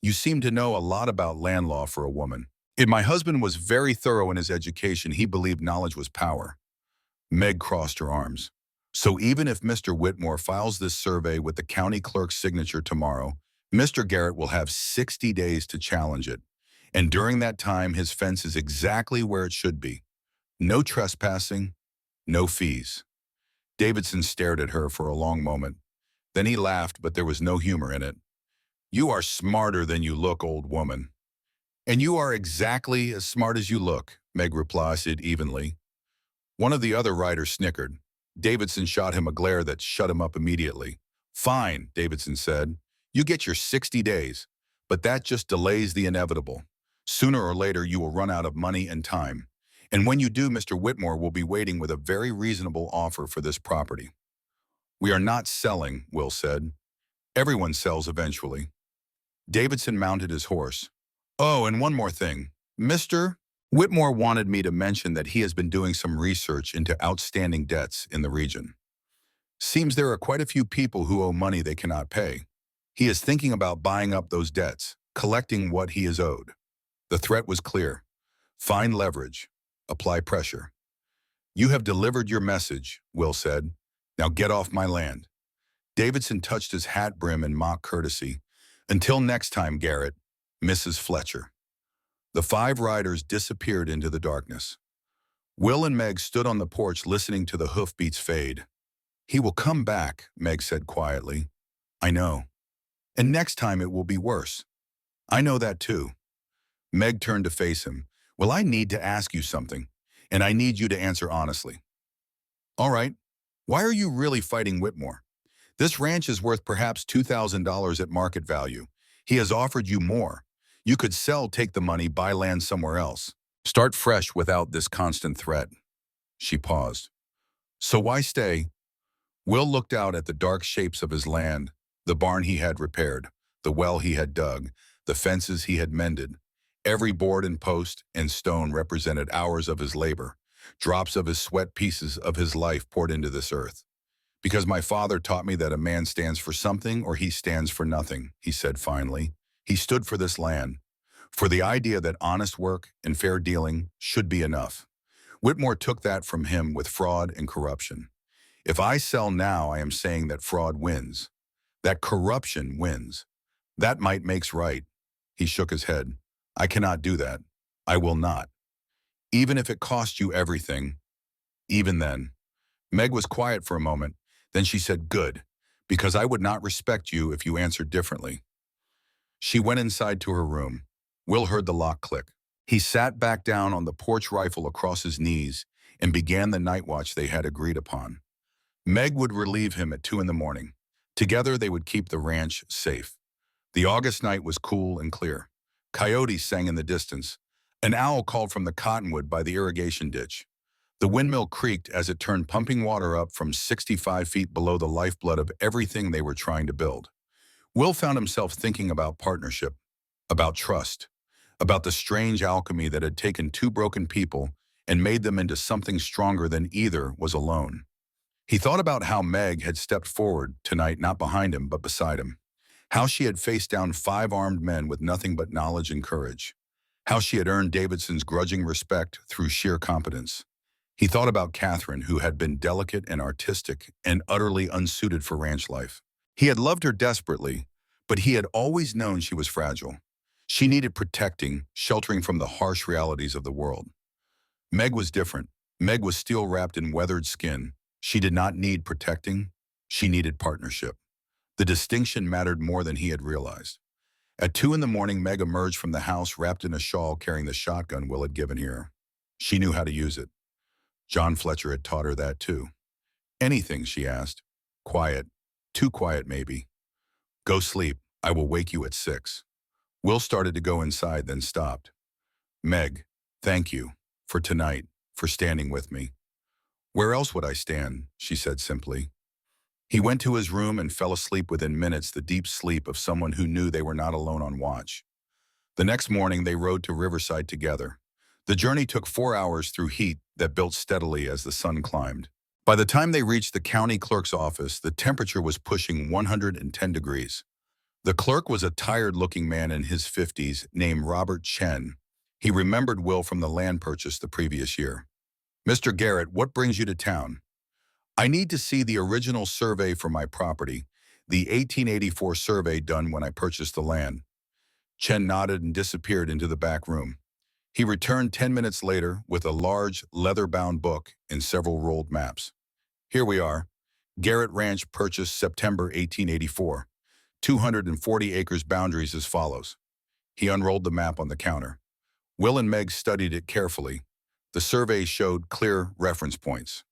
"You seem to know a lot about land law for a woman." My husband was very thorough in his education. He believed knowledge was power." Meg crossed her arms. "So even if Mr. Whitmore files this survey with the county clerk's signature tomorrow, Mr. Garrett will have 60 days to challenge it. And during that time, his fence is exactly where it should be. No trespassing, no fees." Davidson stared at her for a long moment. Then he laughed, but there was no humor in it. "You are smarter than you look, old woman." "And you are exactly as smart as you look," Meg replied evenly. One of the other riders snickered. Davidson shot him a glare that shut him up immediately. "Fine," Davidson said. "You get your 60 days, but that just delays the inevitable. Sooner or later, you will run out of money and time. And when you do, Mr. Whitmore will be waiting with a very reasonable offer for this property." "We are not selling," Will said. "Everyone sells eventually." Davidson mounted his horse. "Oh, and one more thing. Mr. Whitmore wanted me to mention that he has been doing some research into outstanding debts in the region. Seems there are quite a few people who owe money they cannot pay. He is thinking about buying up those debts, collecting what he is owed." The threat was clear. Find leverage. Apply pressure. "You have delivered your message," Will said. "Now get off my land." Davidson touched his hat brim in mock courtesy. "Until next time, Garrett, Mrs. Fletcher." The 5 riders disappeared into the darkness. Will and Meg stood on the porch listening to the hoofbeats fade. "He will come back," Meg said quietly. "I know. And next time it will be worse." "I know that too." Meg turned to face him. "Well, I need to ask you something, and I need you to answer honestly." "All right. Why are you really fighting Whitmore? This ranch is worth perhaps $2,000 at market value. He has offered you more. You could sell, take the money, buy land somewhere else. Start fresh without this constant threat." She paused. "So why stay?" Will looked out at the dark shapes of his land, the barn he had repaired, the well he had dug, the fences he had mended. Every board and post and stone represented hours of his labor, drops of his sweat, pieces of his life poured into this earth. "Because my father taught me that a man stands for something or he stands for nothing," he said finally. He stood for this land, for the idea that honest work and fair dealing should be enough. Whitmore took that from him with fraud and corruption. If I sell now, I am saying that fraud wins, that corruption wins. That might makes right." He shook his head. "I cannot do that. I will not. Even if it costs you everything. Even then." Meg was quiet for a moment. Then she said, "Good, because I would not respect you if you answered differently." She went inside to her room. Will heard the lock click. He sat back down on the porch, rifle across his knees, and began the night watch they had agreed upon. Meg would relieve him at 2 in the morning. Together they would keep the ranch safe. The August night was cool and clear. Coyotes sang in the distance. An owl called from the cottonwood by the irrigation ditch. The windmill creaked as it turned pumping water up from 65 feet below the lifeblood of everything they were trying to build. Will found himself thinking about partnership, about trust, about the strange alchemy that had taken two broken people and made them into something stronger than either was alone. He thought about how Meg had stepped forward tonight, not behind him, but beside him. How she had faced down 5 armed men with nothing but knowledge and courage. How she had earned Davidson's grudging respect through sheer competence. He thought about Catherine, who had been delicate and artistic and utterly unsuited for ranch life. He had loved her desperately, but he had always known she was fragile. She needed protecting, sheltering from the harsh realities of the world. Meg was different. Meg was steel wrapped in weathered skin. She did not need protecting. She needed partnership. The distinction mattered more than he had realized. At 2 in the morning, Meg emerged from the house wrapped in a shawl carrying the shotgun Will had given her. She knew how to use it. John Fletcher had taught her that too. Anything, she asked. Quiet. Too quiet, maybe. Go sleep. I will wake you at 6. Will started to go inside, then stopped. Meg, thank you. For tonight. For standing with me. Where else would I stand? She said simply. He went to his room and fell asleep within minutes, the deep sleep of someone who knew they were not alone on watch. The next morning, they rode to Riverside together. The journey took 4 hours through heat that built steadily as the sun climbed. By the time they reached the county clerk's office, the temperature was pushing 110 degrees. The clerk was a tired-looking man in his 50s named Robert Chen. He remembered Will from the land purchase the previous year. Mr. Garrett, what brings you to town? I need to see the original survey for my property, the 1884 survey done when I purchased the land. Chen nodded and disappeared into the back room. He returned 10 minutes later with a large, leather-bound book and several rolled maps. Here we are. Garrett Ranch purchased September 1884. 240 acres boundaries as follows. He unrolled the map on the counter. Will and Meg studied it carefully. The survey showed clear reference points.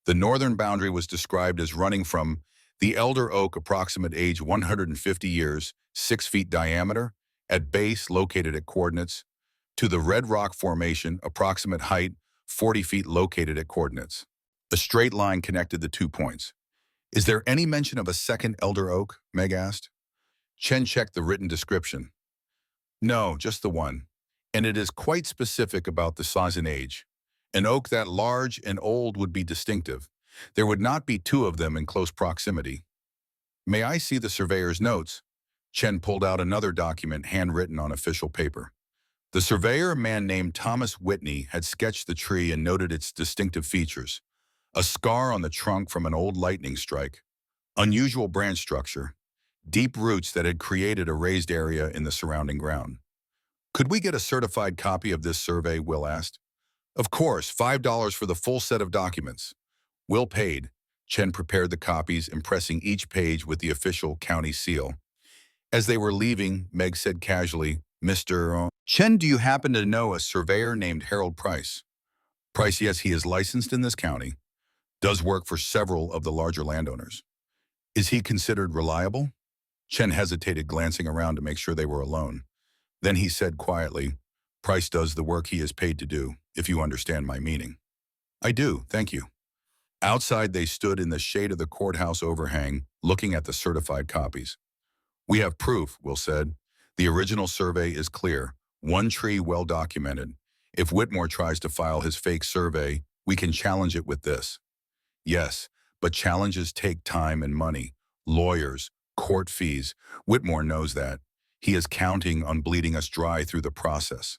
The northern boundary was described as running from the elder oak, approximate age 150 years, 6 feet diameter, at base located at coordinates, to the Red Rock Formation, approximate height 40 feet located at coordinates. A straight line connected the 2 points. Is there any mention of a second elder oak? Meg asked. Chen checked the written description. No, just the one. And it is quite specific about the size and age. An oak that large and old would be distinctive. There would not be 2 of them in close proximity. May I see the surveyor's notes? Chen pulled out another document handwritten on official paper. The surveyor, a man named Thomas Whitney, had sketched the tree and noted its distinctive features. A scar on the trunk from an old lightning strike, unusual branch structure, deep roots that had created a raised area in the surrounding ground. Could we get a certified copy of this survey? Will asked. Of course, $5 for the full set of documents. Will paid. Chen prepared the copies, impressing each page with the official county seal. As they were leaving, Meg said casually, Mr. Chen, do you happen to know a surveyor named Harold Price? Price, yes, he is licensed in this county. Does work for several of the larger landowners. Is he considered reliable? Chen hesitated, glancing around to make sure they were alone. Then he said quietly, Price does the work he is paid to do, if you understand my meaning. I do, thank you. Outside, they stood in the shade of the courthouse overhang, looking at the certified copies. We have proof, Will said. The original survey is clear, one tree well documented. If Whitmore tries to file his fake survey, we can challenge it with this. Yes, but challenges take time and money, lawyers, court fees. Whitmore knows that. He is counting on bleeding us dry through the process.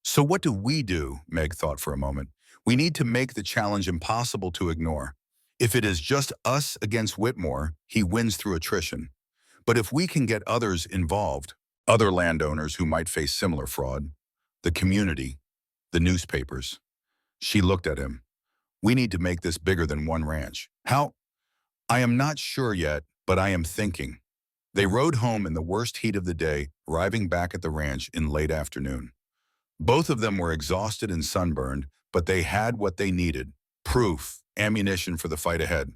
So what do we do? Meg thought for a moment. We need to make the challenge impossible to ignore. If it is just us against Whitmore, he wins through attrition. But if we can get others involved, other landowners who might face similar fraud, the community, the newspapers. She looked at him. We need to make this bigger than one ranch. How? I am not sure yet, but I am thinking. They rode home in the worst heat of the day, arriving back at the ranch in late afternoon. Both of them were exhausted and sunburned, but they had what they needed, proof, ammunition for the fight ahead.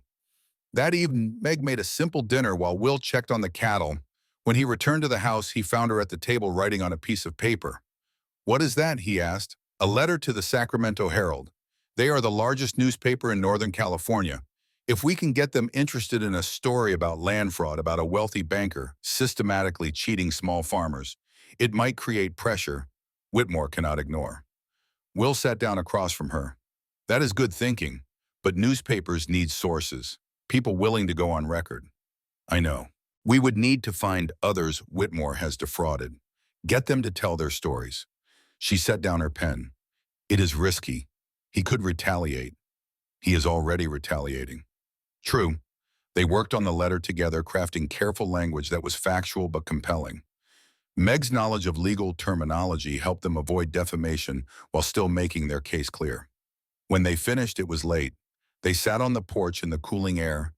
That evening, Meg made a simple dinner while Will checked on the cattle. When he returned to the house, he found her at the table writing on a piece of paper. "What is that?" he asked. "A letter to the Sacramento Herald. They are the largest newspaper in Northern California. If we can get them interested in a story about land fraud, about a wealthy banker systematically cheating small farmers, it might create pressure Whitmore cannot ignore." Will sat down across from her. "That is good thinking, but newspapers need sources, people willing to go on record." "I know. We would need to find others Whitmore has defrauded. Get them to tell their stories." She set down her pen. "It is risky. He could retaliate. He is already retaliating." True. They worked on the letter together, crafting careful language that was factual but compelling. Meg's knowledge of legal terminology helped them avoid defamation while still making their case clear. When they finished, it was late. They sat on the porch in the cooling air,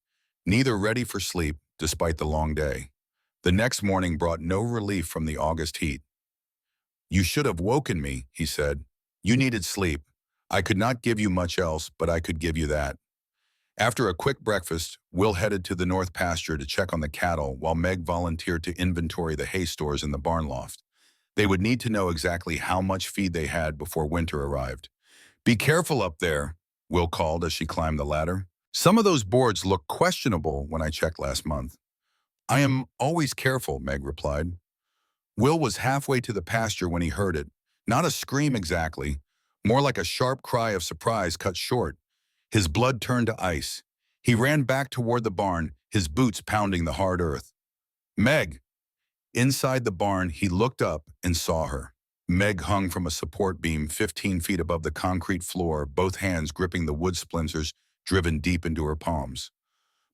neither ready for sleep despite the long day. The next morning brought no relief from the August heat. "You should have woken me," he said. "You needed sleep. I could not give you much else, but I could give you that." After a quick breakfast, Will headed to the north pasture to check on the cattle while Meg volunteered to inventory the hay stores in the barn loft. They would need to know exactly how much feed they had before winter arrived. "Be careful up there," Will called as she climbed the ladder. "Some of those boards look questionable when I checked last month." "I am always careful," Meg replied. Will was halfway to the pasture when he heard it. Not a scream exactly, more like a sharp cry of surprise cut short. His blood turned to ice. He ran back toward the barn, his boots pounding the hard earth. "Meg!" Inside the barn, he looked up and saw her. Meg hung from a support beam 15 feet above the concrete floor, both hands gripping the wood splinters driven deep into her palms.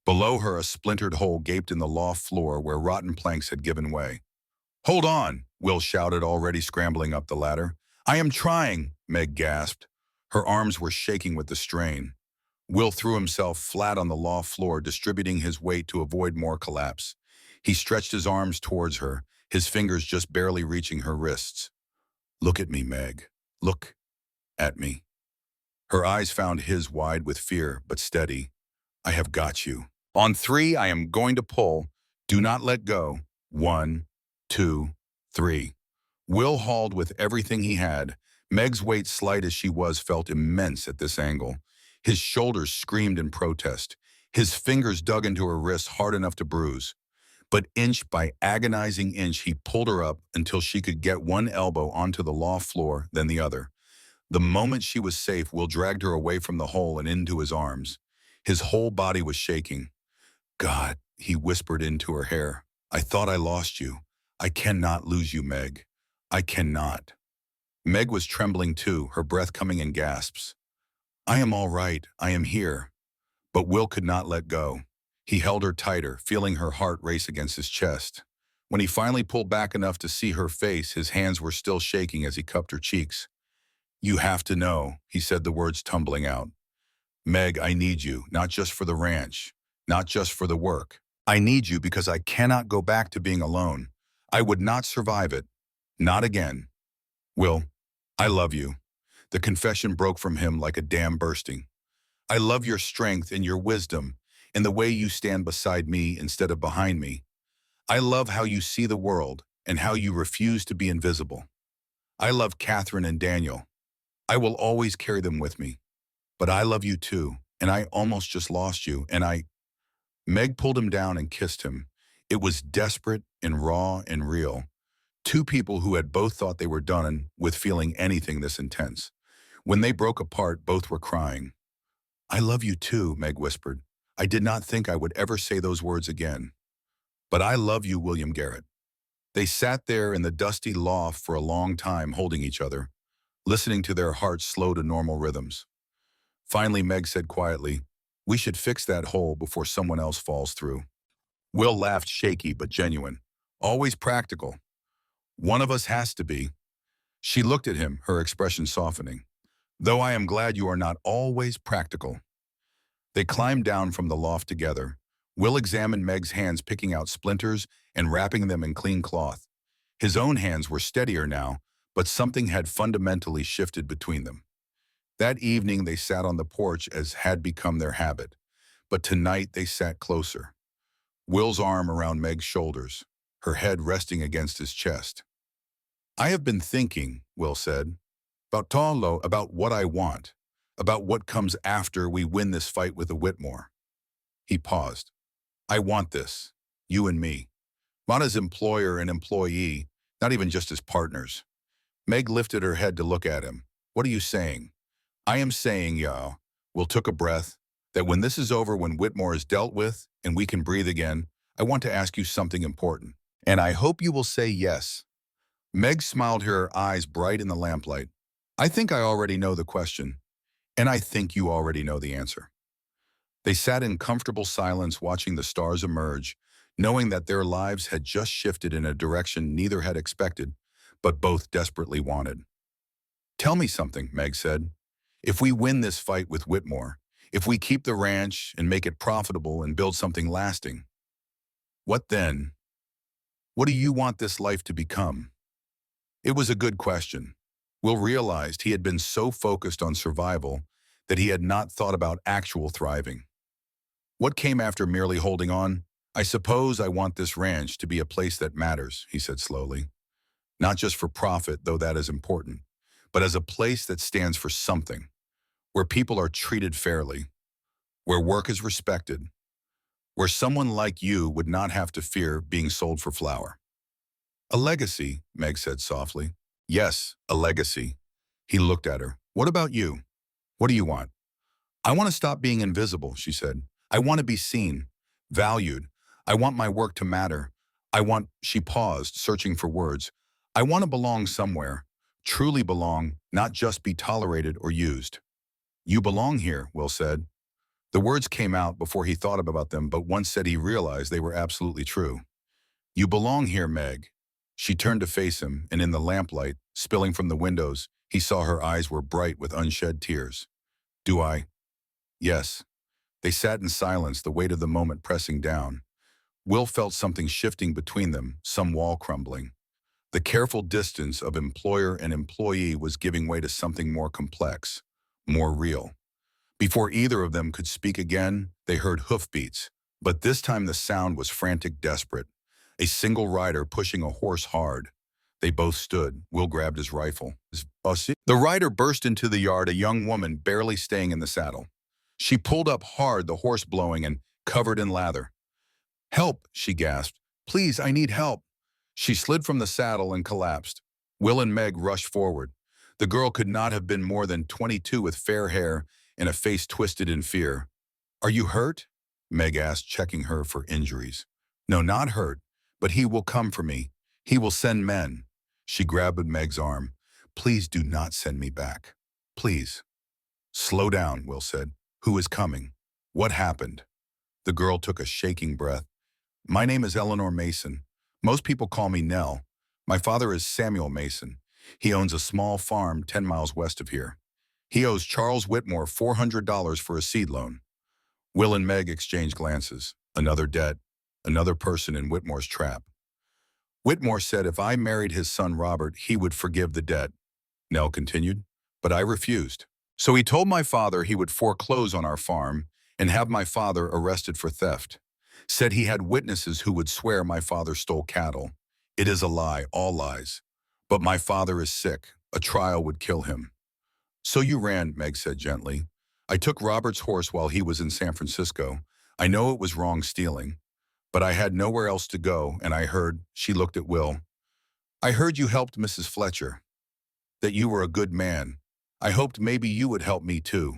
Below her, a splintered hole gaped in the loft floor where rotten planks had given way. "Hold on," Will shouted, already scrambling up the ladder. "I am trying," Meg gasped. Her arms were shaking with the strain. Will threw himself flat on the loft floor, distributing his weight to avoid more collapse. He stretched his arms towards her, his fingers just barely reaching her wrists. "Look at me, Meg. Look at me." Her eyes found his wide with fear, but steady. "I have got you. On three, I am going to pull. Do not let go. 1, 2, 3. Will hauled with everything he had. Meg's weight, slight as she was, felt immense at this angle. His shoulders screamed in protest. His fingers dug into her wrists hard enough to bruise. But inch by agonizing inch, he pulled her up until she could get one elbow onto the loft floor, then the other. The moment she was safe, Will dragged her away from the hole and into his arms. His whole body was shaking. "God," he whispered into her hair. "I thought I lost you. I cannot lose you, Meg. I cannot." Meg was trembling too, her breath coming in gasps. "I am all right. I am here." But Will could not let go. He held her tighter, feeling her heart race against his chest. When he finally pulled back enough to see her face, his hands were still shaking as he cupped her cheeks. "You have to know," he said, the words tumbling out. "Meg, I need you, not just for the ranch, not just for the work. I need you because I cannot go back to being alone. I would not survive it. Not again. Will, I love you." The confession broke from him like a dam bursting. "I love your strength and your wisdom and the way you stand beside me instead of behind me. I love how you see the world and how you refuse to be invisible. I love Catherine and Daniel. I will always carry them with me. But I love you too, and I almost just lost you, and I—" Meg pulled him down and kissed him. It was desperate and raw and real. Two people who had both thought they were done with feeling anything this intense. When they broke apart, both were crying. "I love you too," Meg whispered. "I did not think I would ever say those words again. But I love you, William Garrett." They sat there in the dusty loft for a long time, holding each other, listening to their hearts slow to normal rhythms. Finally, Meg said quietly, "We should fix that hole before someone else falls through." Will laughed, shaky but genuine. "Always practical. One of us has to be." She looked at him, her expression softening. "Though I am glad you are not always practical." They climbed down from the loft together. Will examined Meg's hands, picking out splinters and wrapping them in clean cloth. His own hands were steadier now, but something had fundamentally shifted between them. That evening they sat on the porch as had become their habit, but tonight they sat closer. Will's arm around Meg's shoulders. her head resting against his chest. I have been thinking, Will said, about what I want, about what comes after we win this fight with the Whitmore. He paused. I want this, you and me. Not as employer and employee, not even just as partners. Meg lifted her head to look at him. What are you saying? I am saying, Will took a breath, that when this is over, when Whitmore is dealt with, and we can breathe again, I want to ask you something important. And I hope you will say yes. Meg smiled, her eyes bright in the lamplight. I think I already know the question, and I think you already know the answer. They sat in comfortable silence watching the stars emerge, knowing that their lives had just shifted in a direction neither had expected, but both desperately wanted. Tell me something, Meg said. If we win this fight with Whitmore, if we keep the ranch and make it profitable and build something lasting, what then? What do you want this life to become? It was a good question. Will realized he had been so focused on survival that he had not thought about actual thriving. What came after merely holding on? I suppose I want this ranch to be a place that matters, he said slowly. Not just for profit, though that is important, but as a place that stands for something, where people are treated fairly, where work is respected, where someone like you would not have to fear being sold for flour. A legacy, Meg said softly. Yes, a legacy. He looked at her. What about you? What do you want? I want to stop being invisible, she said. I want to be seen, valued. I want my work to matter. She paused, searching for words. I want to belong somewhere, truly belong, not just be tolerated or used. You belong here, Will said. The words came out before he thought about them, but once said he realized they were absolutely true. You belong here, Meg. She turned to face him, and in the lamplight, spilling from the windows, he saw her eyes were bright with unshed tears. Do I? Yes. They sat in silence, the weight of the moment pressing down. Will felt something shifting between them, some wall crumbling. The careful distance of employer and employee was giving way to something more complex, more real. Before either of them could speak again, they heard hoofbeats, but this time the sound was frantic, desperate. A single rider pushing a horse hard. They both stood. Will grabbed his rifle. The rider burst into the yard, a young woman barely staying in the saddle. She pulled up hard, the horse blowing and covered in lather. Help, she gasped. Please, I need help. She slid from the saddle and collapsed. Will and Meg rushed forward. The girl could not have been more than 22 with fair hair and a face twisted in fear. Are you hurt? Meg asked, checking her for injuries. No, not hurt, but he will come for me. He will send men. She grabbed Meg's arm. Please do not send me back. Please. Slow down, Will said. Who is coming? What happened? The girl took a shaking breath. My name is Eleanor Mason. Most people call me Nell. My father is Samuel Mason. He owns a small farm 10 miles west of here. He owes Charles Whitmore $400 for a seed loan. Will and Meg exchanged glances. Another debt. Another person in Whitmore's trap. Whitmore said if I married his son Robert, he would forgive the debt, Nell continued, but I refused. So he told my father he would foreclose on our farm and have my father arrested for theft. Said he had witnesses who would swear my father stole cattle. It is a lie, all lies. But my father is sick. A trial would kill him. So you ran, Meg said gently. I took Robert's horse while he was in San Francisco. I know it was wrong stealing, but I had nowhere else to go, and I heard, she looked at Will. I heard you helped Mrs. Fletcher, that you were a good man. I hoped maybe you would help me too.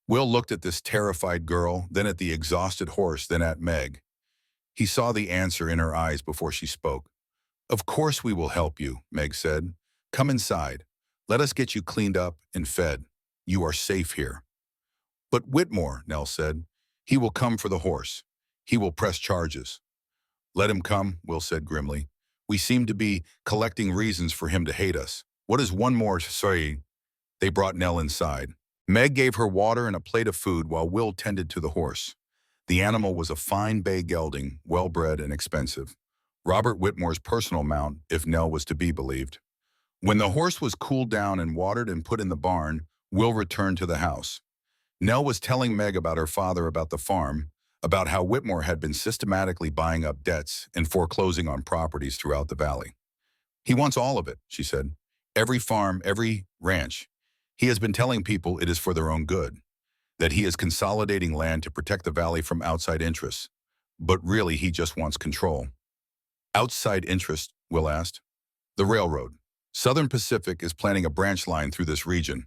Will looked at this terrified girl, then at the exhausted horse, then at Meg. He saw the answer in her eyes before she spoke. Of course we will help you, Meg said. Come inside. Let us get you cleaned up and fed. You are safe here. But Whitmore, Nell said, he will come for the horse. He will press charges. Let him come, Will said grimly. We seem to be collecting reasons for him to hate us. What is one more, sorry? They brought Nell inside. Meg gave her water and a plate of food while Will tended to the horse. The animal was a fine bay gelding, well-bred and expensive. Robert Whitmore's personal mount, if Nell was to be believed. When the horse was cooled down and watered and put in the barn, Will returned to the house. Nell was telling Meg about her father, about the farm, about how Whitmore had been systematically buying up debts and foreclosing on properties throughout the valley. He wants all of it, she said. Every farm, every ranch. He has been telling people it is for their own good, that he is consolidating land to protect the valley from outside interests. But really, he just wants control. Outside interest, Will asked. The railroad. Southern Pacific is planning a branch line through this region.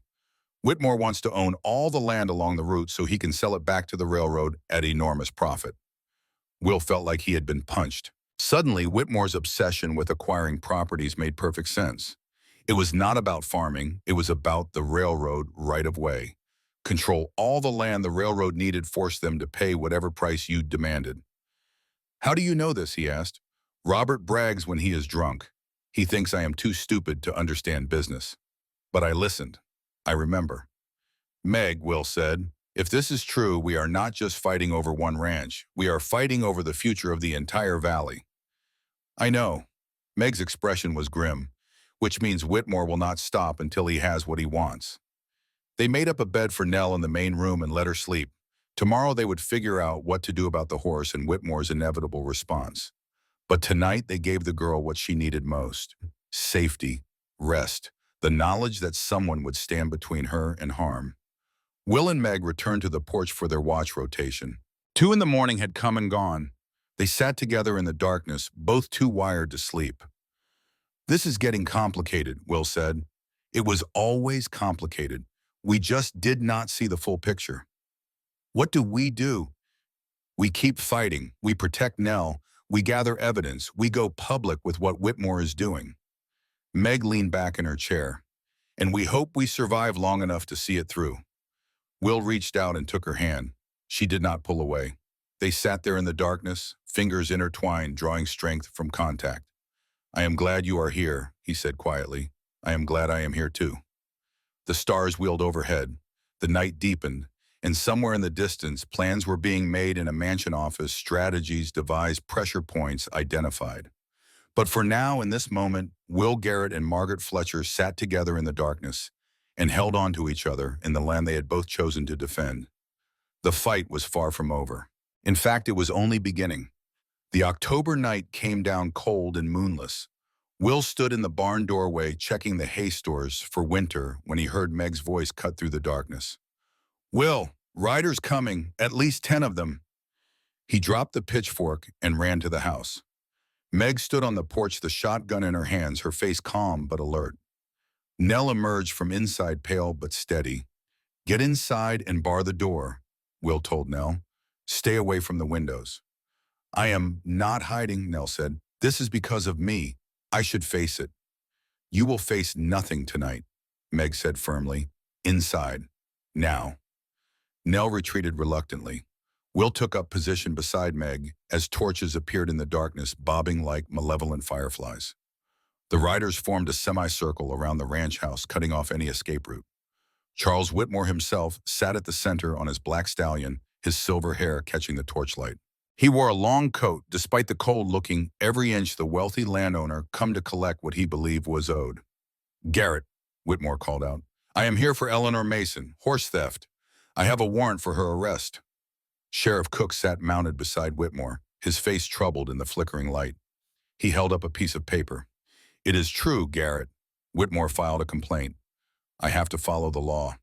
Whitmore wants to own all the land along the route so he can sell it back to the railroad at enormous profit. Will felt like he had been punched. Suddenly, Whitmore's obsession with acquiring properties made perfect sense. It was not about farming, it was about the railroad right-of-way. Control all the land the railroad needed, force them to pay whatever price you demanded. How do you know this, he asked. Robert brags when he is drunk. He thinks I am too stupid to understand business. But I listened. I remember. Meg, Will said, if this is true, we are not just fighting over one ranch. We are fighting over the future of the entire valley. I know. Meg's expression was grim, which means Whitmore will not stop until he has what he wants. They made up a bed for Nell in the main room and let her sleep. Tomorrow they would figure out what to do about the horse and Whitmore's inevitable response. But tonight they gave the girl what she needed most. Safety, rest, the knowledge that someone would stand between her and harm. Will and Meg returned to the porch for their watch rotation. 2 in the morning had come and gone. They sat together in the darkness, both too wired to sleep. This is getting complicated, Will said. It was always complicated. We just did not see the full picture. What do? We keep fighting. We protect Nell. We gather evidence. We go public with what Whitmore is doing. Meg leaned back in her chair. And we hope we survive long enough to see it through. Will reached out and took her hand. She did not pull away. They sat there in the darkness, fingers intertwined, drawing strength from contact. I am glad you are here, he said quietly. I am glad I am here too. The stars wheeled overhead. The night deepened. And somewhere in the distance, plans were being made in a mansion office, strategies devised, pressure points identified. But for now, in this moment, Will Garrett and Margaret Fletcher sat together in the darkness and held on to each other in the land they had both chosen to defend. The fight was far from over. In fact, it was only beginning. The October night came down cold and moonless. Will stood in the barn doorway checking the hay stores for winter when he heard Meg's voice cut through the darkness. Will, riders coming, at least 10 of them. He dropped the pitchfork and ran to the house. Meg stood on the porch, the shotgun in her hands, her face calm but alert. Nell emerged from inside, pale but steady. Get inside and bar the door, Will told Nell. Stay away from the windows. I am not hiding, Nell said. This is because of me. I should face it. You will face nothing tonight, Meg said firmly. Inside. Now. Nell retreated reluctantly. Will took up position beside Meg as torches appeared in the darkness, bobbing like malevolent fireflies. The riders formed a semicircle around the ranch house, cutting off any escape route. Charles Whitmore himself sat at the center on his black stallion, his silver hair catching the torchlight. He wore a long coat, despite the cold, looking every inch the wealthy landowner come to collect what he believed was owed. Garrett, Whitmore called out, I am here for Eleanor Mason, horse theft. I have a warrant for her arrest. Sheriff Cook sat mounted beside Whitmore, his face troubled in the flickering light. He held up a piece of paper. It is true, Garrett. Whitmore filed a complaint. I have to follow the law.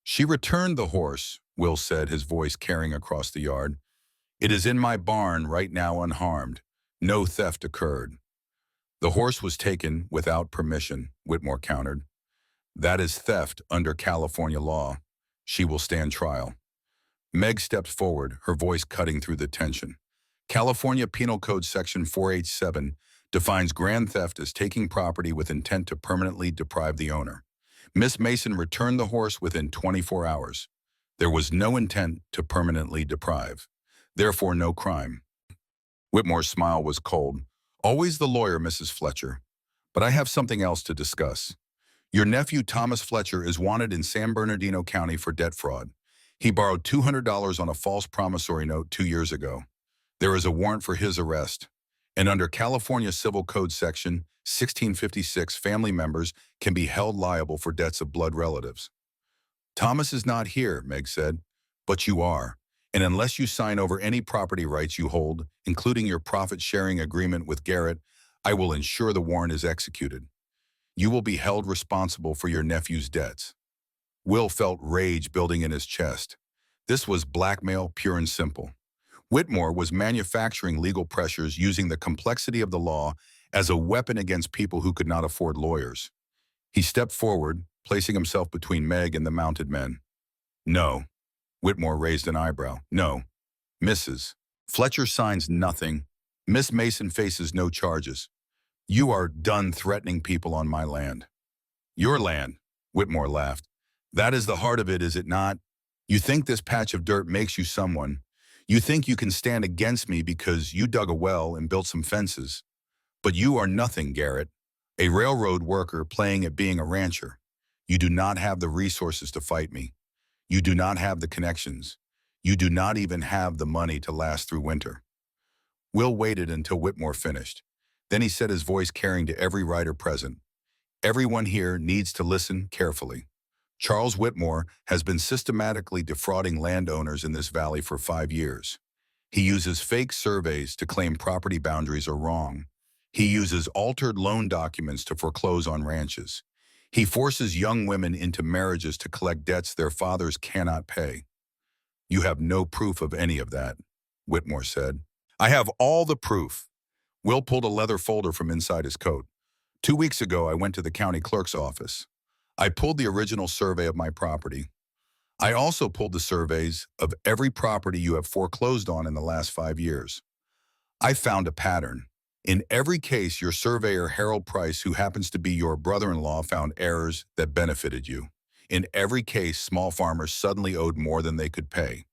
She returned the horse, Will said, his voice carrying across the yard. It is in my barn right now unharmed. No theft occurred. The horse was taken without permission, Whitmore countered. That is theft under California law. She will stand trial. Meg stepped forward, her voice cutting through the tension. California Penal Code Section 487 defines grand theft as taking property with intent to permanently deprive the owner. Miss Mason returned the horse within 24 hours. There was no intent to permanently deprive. Therefore, no crime. Whitmore's smile was cold. Always the lawyer, Mrs. Fletcher. But I have something else to discuss. Your nephew, Thomas Fletcher, is wanted in San Bernardino County for debt fraud. He borrowed $200 on a false promissory note 2 years ago. There is a warrant for his arrest. And under California Civil Code Section 1656, family members can be held liable for debts of blood relatives. Thomas is not here, Meg said. But you are. And unless you sign over any property rights you hold, including your profit-sharing agreement with Garrett, I will ensure the warrant is executed. You will be held responsible for your nephew's debts." Will felt rage building in his chest. This was blackmail, pure and simple. Whitmore was manufacturing legal pressures using the complexity of the law as a weapon against people who could not afford lawyers. He stepped forward, placing himself between Meg and the mounted men. "No." Whitmore raised an eyebrow. "No. Mrs. Fletcher signs nothing. Miss Mason faces no charges. You are done threatening people on my land." "Your land," Whitmore laughed. "That is the heart of it, is it not? You think this patch of dirt makes you someone. You think you can stand against me because you dug a well and built some fences. But you are nothing, Garrett. A railroad worker playing at being a rancher. You do not have the resources to fight me. You do not have the connections. You do not even have the money to last through winter." Will waited until Whitmore finished. Then he set his voice carrying to every writer present. "Everyone here needs to listen carefully. Charles Whitmore has been systematically defrauding landowners in this valley for 5 years. He uses fake surveys to claim property boundaries are wrong. He uses altered loan documents to foreclose on ranches. He forces young women into marriages to collect debts their fathers cannot pay." "You have no proof of any of that," Whitmore said. "I have all the proof." Will pulled a leather folder from inside his coat. "2 weeks ago, I went to the county clerk's office. I pulled the original survey of my property. I also pulled the surveys of every property you have foreclosed on in the last 5 years. I found a pattern. In every case, your surveyor, Harold Price, who happens to be your brother-in-law, found errors that benefited you. In every case, small farmers suddenly owed more than they could pay."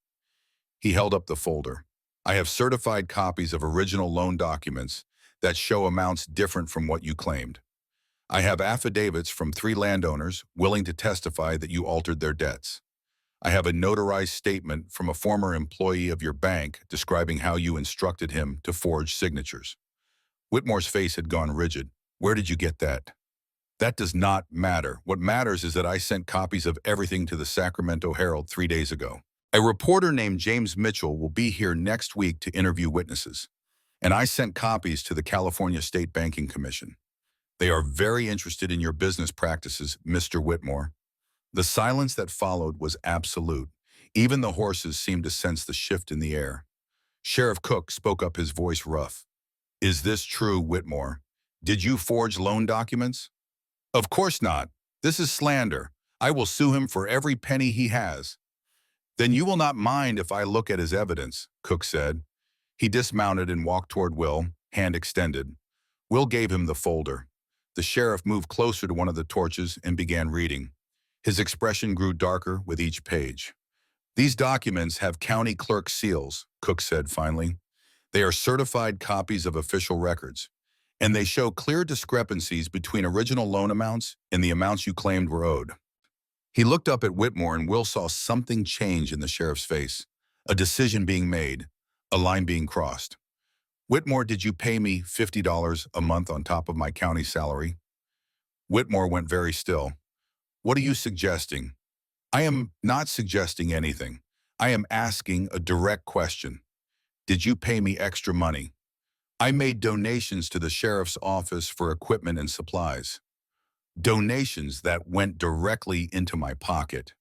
He held up the folder. "I have certified copies of original loan documents that show amounts different from what you claimed. I have affidavits from 3 landowners willing to testify that you altered their debts. I have a notarized statement from a former employee of your bank describing how you instructed him to forge signatures." Whitmore's face had gone rigid. "Where did you get that?" "That does not matter. What matters is that I sent copies of everything to the Sacramento Herald 3 days ago. A reporter named James Mitchell will be here next week to interview witnesses. And I sent copies to the California State Banking Commission. They are very interested in your business practices, Mr. Whitmore." The silence that followed was absolute. Even the horses seemed to sense the shift in the air. Sheriff Cook spoke up, his voice rough. "Is this true, Whitmore? Did you forge loan documents?" "Of course not. This is slander. I will sue him for every penny he has." "Then you will not mind if I look at his evidence," Cook said. He dismounted and walked toward Will, hand extended. Will gave him the folder. The sheriff moved closer to one of the torches and began reading. His expression grew darker with each page. "These documents have county clerk seals," Cook said finally. "They are certified copies of official records, and they show clear discrepancies between original loan amounts and the amounts you claimed were owed." He looked up at Whitmore, and Will saw something change in the sheriff's face. A decision being made, a line being crossed. "Whitmore, did you pay me $50 a month on top of my county salary?" Whitmore went very still. "What are you suggesting?" "I am not suggesting anything. I am asking a direct question. Did you pay me extra money?" "I made donations to the sheriff's office for equipment and supplies." "Donations that went directly into my pocket."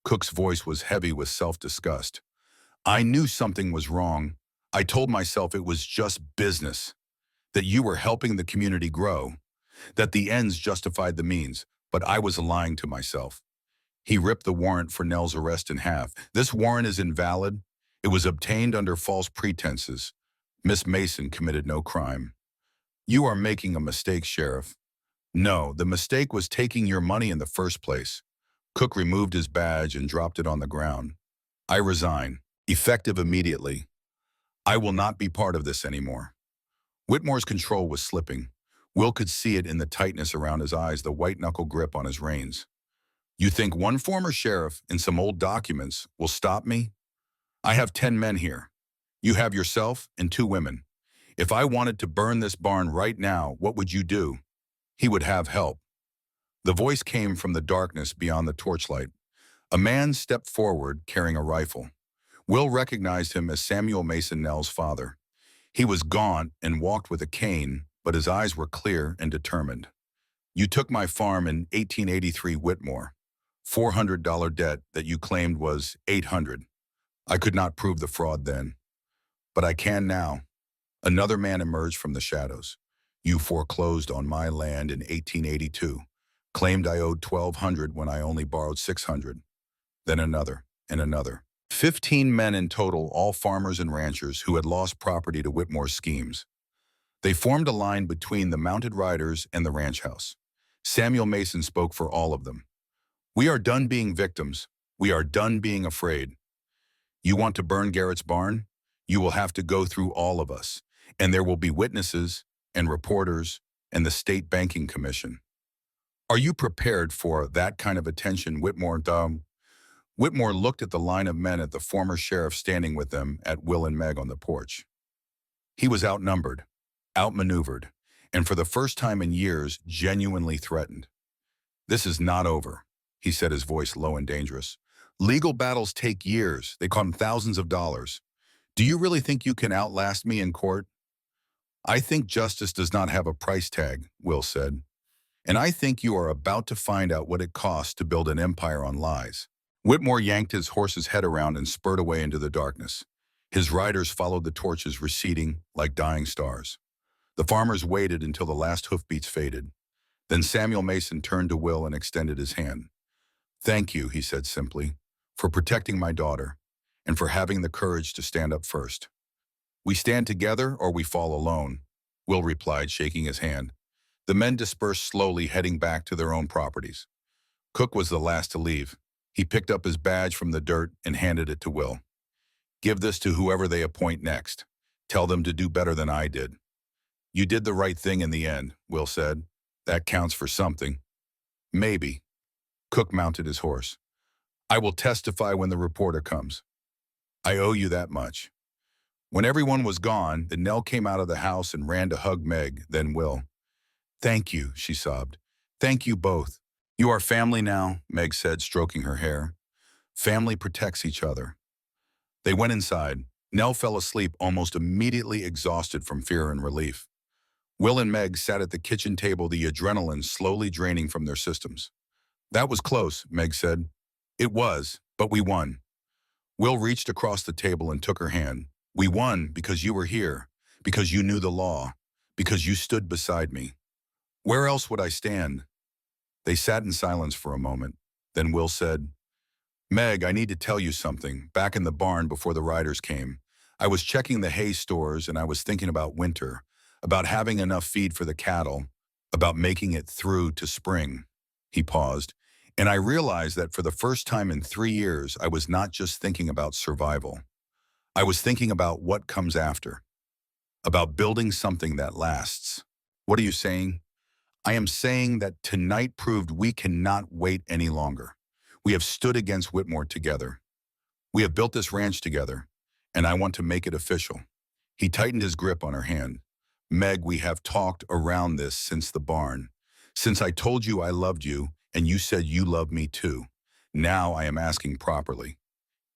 Cook's voice was heavy with self-disgust. "I knew something was wrong. I told myself it was just business, that you were helping the community grow, that the ends justified the means, but I was lying to myself." He ripped the warrant for Nell's arrest in half. "This warrant is invalid. It was obtained under false pretenses. Miss Mason committed no crime." "You are making a mistake, Sheriff." "No, the mistake was taking your money in the first place." Cook removed his badge and dropped it on the ground. "I resign, effective immediately. I will not be part of this anymore." Whitmore's control was slipping. Will could see it in the tightness around his eyes, the white-knuckle grip on his reins. "You think one former sheriff and some old documents will stop me? I have 10 men here. You have yourself and 2 women. If I wanted to burn this barn right now, what would you do?" "He would have help." The voice came from the darkness beyond the torchlight. A man stepped forward carrying a rifle. Will recognized him as Samuel Mason Nell's father. He was gaunt and walked with a cane, but his eyes were clear and determined. You took my farm in 1883 Whitmore. $400 debt that you claimed was 800. I could not prove the fraud then, but I can now. Another man emerged from the shadows. You foreclosed on my land in 1882, claimed I owed 1,200 when I only borrowed 600. Then another and another. 15 men in total, all farmers and ranchers who had lost property to Whitmore's schemes. They formed a line between the mounted riders and the ranch house. Samuel Mason spoke for all of them. We are done being victims. We are done being afraid. You want to burn Garrett's barn? You will have to go through all of us, and there will be witnesses and reporters and the State Banking Commission. Are you prepared for that kind of attention, Whitmore? Whitmore looked at the line of men at the former sheriff standing with them at Will and Meg on the porch. He was outnumbered, outmaneuvered, and for the first time in years, genuinely threatened. This is not over, he said, his voice low and dangerous. Legal battles take years. They cost thousands of dollars. Do you really think you can outlast me in court? I think justice does not have a price tag, Will said. And I think you are about to find out what it costs to build an empire on lies. Whitmore yanked his horse's head around and spurred away into the darkness. His riders followed the torches receding like dying stars. The farmers waited until the last hoofbeats faded. Then Samuel Mason turned to Will and extended his hand. Thank you, he said simply, for protecting my daughter and for having the courage to stand up first. We stand together or we fall alone, Will replied, shaking his hand. The men dispersed slowly, heading back to their own properties. Cook was the last to leave. He picked up his badge from the dirt and handed it to Will. Give this to whoever they appoint next. Tell them to do better than I did. You did the right thing in the end, Will said. That counts for something. Maybe. Cook mounted his horse. I will testify when the reporter comes. I owe you that much. When everyone was gone, Nell came out of the house and ran to hug Meg, then Will. Thank you, she sobbed. Thank you both. You are family now, Meg said, stroking her hair. Family protects each other. They went inside. Nell fell asleep almost immediately, exhausted from fear and relief. Will and Meg sat at the kitchen table, the adrenaline slowly draining from their systems. That was close, Meg said. It was, but we won. Will reached across the table and took her hand. We won because you were here, because you knew the law, because you stood beside me. Where else would I stand? They sat in silence for a moment. Then Will said, Meg, I need to tell you something. Back in the barn before the riders came, I was checking the hay stores and I was thinking about winter, about having enough feed for the cattle, about making it through to spring. He paused, and I realized that for the first time in 3 years, I was not just thinking about survival. I was thinking about what comes after, about building something that lasts. What are you saying? I am saying that tonight proved we cannot wait any longer. We have stood against Whitmore together. We have built this ranch together, and I want to make it official. He tightened his grip on her hand. Meg, we have talked around this since the barn. Since I told you I loved you, and you said you loved me too. Now I am asking properly.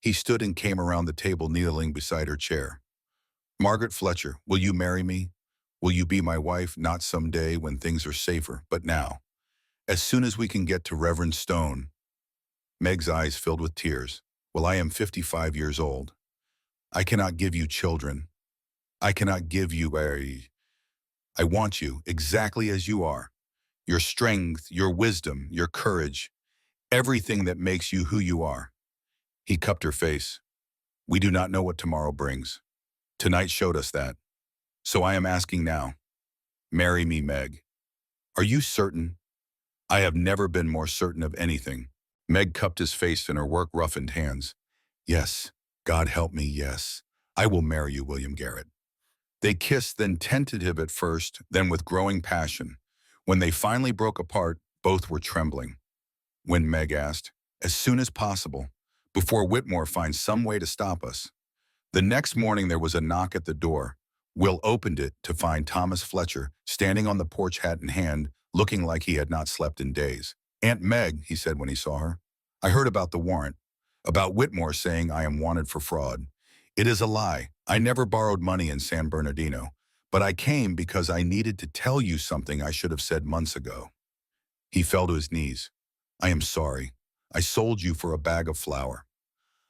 He stood and came around the table, kneeling beside her chair. Margaret Fletcher, will you marry me? Will you be my wife, not someday when things are safer, but now? As soon as we can get to Reverend Stone. Meg's eyes filled with tears. Well, I am 55 years old. I cannot give you children. I cannot give you I want you exactly as you are. Your strength, your wisdom, your courage, everything that makes you who you are. He cupped her face. We do not know what tomorrow brings. Tonight showed us that. So I am asking now. Marry me, Meg. Are you certain? I have never been more certain of anything. Meg cupped his face in her work-roughened hands. Yes, God help me, yes. I will marry you, William Garrett. They kissed, then tentative at first, then with growing passion. When they finally broke apart, both were trembling. When Meg asked, as soon as possible, before Whitmore finds some way to stop us. The next morning there was a knock at the door. Will opened it to find Thomas Fletcher standing on the porch, hat in hand, looking like he had not slept in days. Aunt Meg, he said when he saw her, I heard about the warrant. About Whitmore saying I am wanted for fraud. It is a lie. I never borrowed money in San Bernardino, but I came because I needed to tell you something I should have said months ago. He fell to his knees. I am sorry. I sold you for a bag of flour.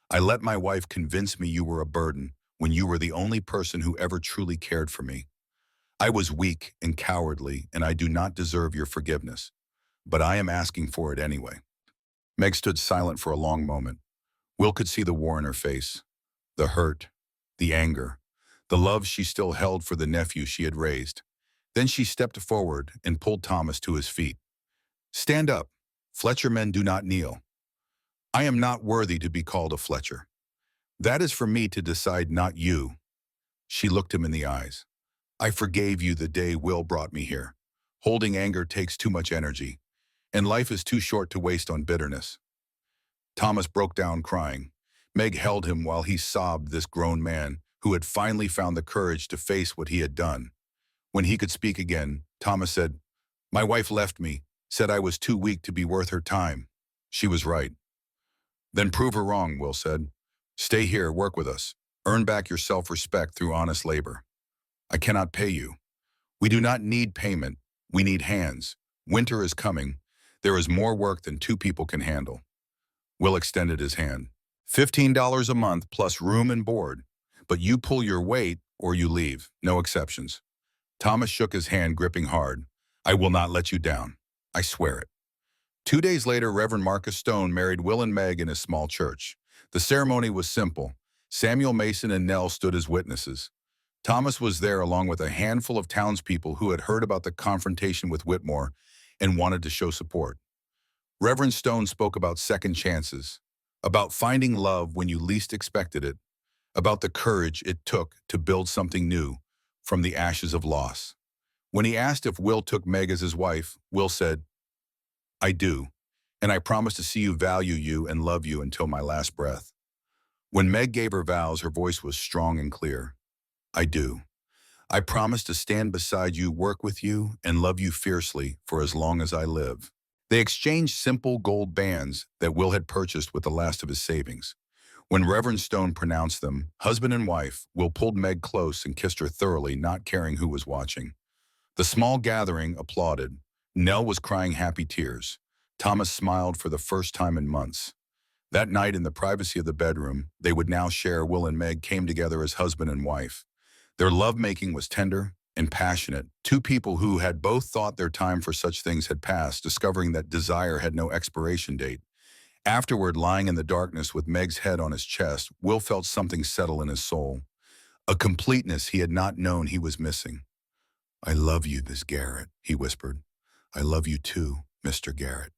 I let my wife convince me you were a burden when you were the only person who ever truly cared for me. I was weak and cowardly, and I do not deserve your forgiveness, but I am asking for it anyway. Meg stood silent for a long moment. Will could see the war in her face, the hurt, the anger, the love she still held for the nephew she had raised. Then she stepped forward and pulled Thomas to his feet. Stand up. Fletcher men do not kneel. I am not worthy to be called a Fletcher. That is for me to decide, not you. She looked him in the eyes. I forgave you the day Will brought me here. Holding anger takes too much energy, and life is too short to waste on bitterness. Thomas broke down crying. Meg held him while he sobbed, this grown man who had finally found the courage to face what he had done. When he could speak again, Thomas said, My wife left me, said I was too weak to be worth her time. She was right. Then prove her wrong, Will said. Stay here, work with us. Earn back your self-respect through honest labor. I cannot pay you. We do not need payment. We need hands. Winter is coming. There is more work than two people can handle. Will extended his hand. $15 a month plus room and board. But you pull your weight or you leave. No exceptions. Thomas shook his hand, gripping hard. I will not let you down. I swear it. 2 days later, Reverend Marcus Stone married Will and Meg in his small church. The ceremony was simple. Samuel Mason and Nell stood as witnesses. Thomas was there along with a handful of townspeople who had heard about the confrontation with Whitmore and wanted to show support. Reverend Stone spoke about second chances, about finding love when you least expected it, about the courage it took to build something new from the ashes of loss. When he asked if Will took Meg as his wife, Will said, I do, and I promise to see you, value you, and love you until my last breath. When Meg gave her vows, her voice was strong and clear. I do. I promise to stand beside you, work with you, and love you fiercely for as long as I live. They exchanged simple gold bands that Will had purchased with the last of his savings. When Reverend Stone pronounced them, husband and wife, Will pulled Meg close and kissed her thoroughly, not caring who was watching. The small gathering applauded. Nell was crying happy tears. Thomas smiled for the first time in months. That night, in the privacy of the bedroom they would now share, Will and Meg came together as husband and wife. Their lovemaking was tender and passionate, two people who had both thought their time for such things had passed, discovering that desire had no expiration date. Afterward, lying in the darkness with Meg's head on his chest, Will felt something settle in his soul, a completeness he had not known he was missing. I love you, Miss Garrett, he whispered. I love you too, Mr. Garrett.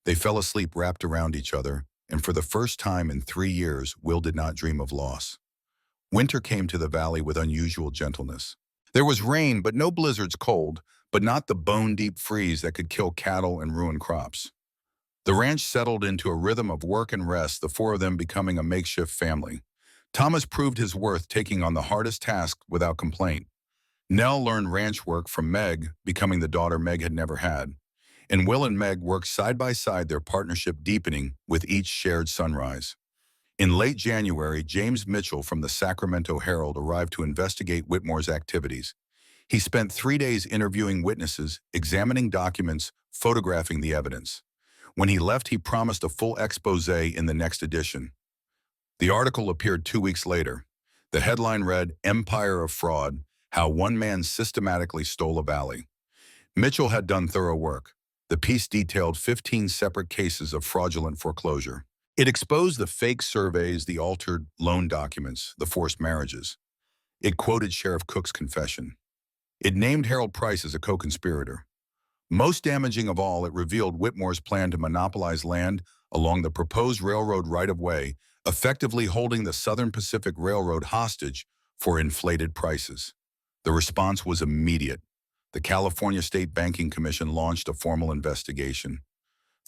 They fell asleep wrapped around each other, and for the first time in 3 years, Will did not dream of loss. Winter came to the valley with unusual gentleness. There was rain, but no blizzards, cold, but not the bone-deep freeze that could kill cattle and ruin crops. The ranch settled into a rhythm of work and rest, the four of them becoming a makeshift family. Thomas proved his worth, taking on the hardest task without complaint. Nell learned ranch work from Meg, becoming the daughter Meg had never had. And Will and Meg worked side by side, their partnership deepening with each shared sunrise. In late January, James Mitchell from the Sacramento Herald arrived to investigate Whitmore's activities. He spent 3 days interviewing witnesses, examining documents, photographing the evidence. When he left, he promised a full expose in the next edition. The article appeared 2 weeks later. The headline read, Empire of Fraud, How One Man Systematically Stole a Valley. Mitchell had done thorough work. The piece detailed 15 separate cases of fraudulent foreclosure. It exposed the fake surveys, the altered loan documents, the forced marriages. It quoted Sheriff Cook's confession. It named Harold Price as a co-conspirator. Most damaging of all, it revealed Whitmore's plan to monopolize land along the proposed railroad right-of-way, effectively holding the Southern Pacific Railroad hostage for inflated prices. The response was immediate. The California State Banking Commission launched a formal investigation.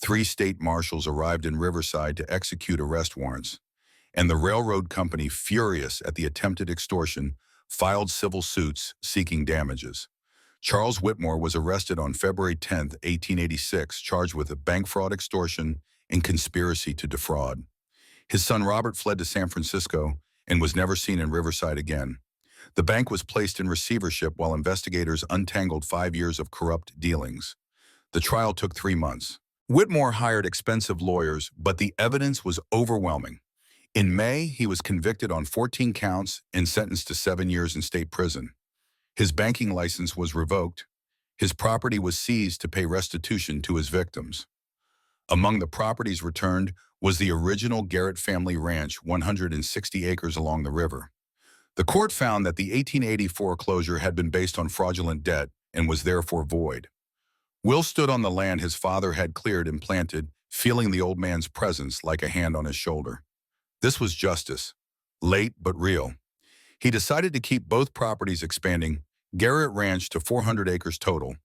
3 state marshals arrived in Riverside to execute arrest warrants, and the railroad company, furious at the attempted extortion, filed civil suits seeking damages. Charles Whitmore was arrested on February 10, 1886, charged with bank fraud, extortion, and conspiracy to defraud. His son Robert fled to San Francisco and was never seen in Riverside again. The bank was placed in receivership while investigators untangled 5 years of corrupt dealings. The trial took 3 months. Whitmore hired expensive lawyers, but the evidence was overwhelming. In May, he was convicted on 14 counts and sentenced to 7 years in state prison. His banking license was revoked. His property was seized to pay restitution to his victims. Among the properties returned was the original Garrett family ranch, 160 acres along the river. The court found that the 1880 foreclosure had been based on fraudulent debt and was therefore void. Will stood on the land his father had cleared and planted, feeling the old man's presence like a hand on his shoulder. This was justice, late but real. He decided to keep both properties, expanding Garrett Ranch to 400 acres total.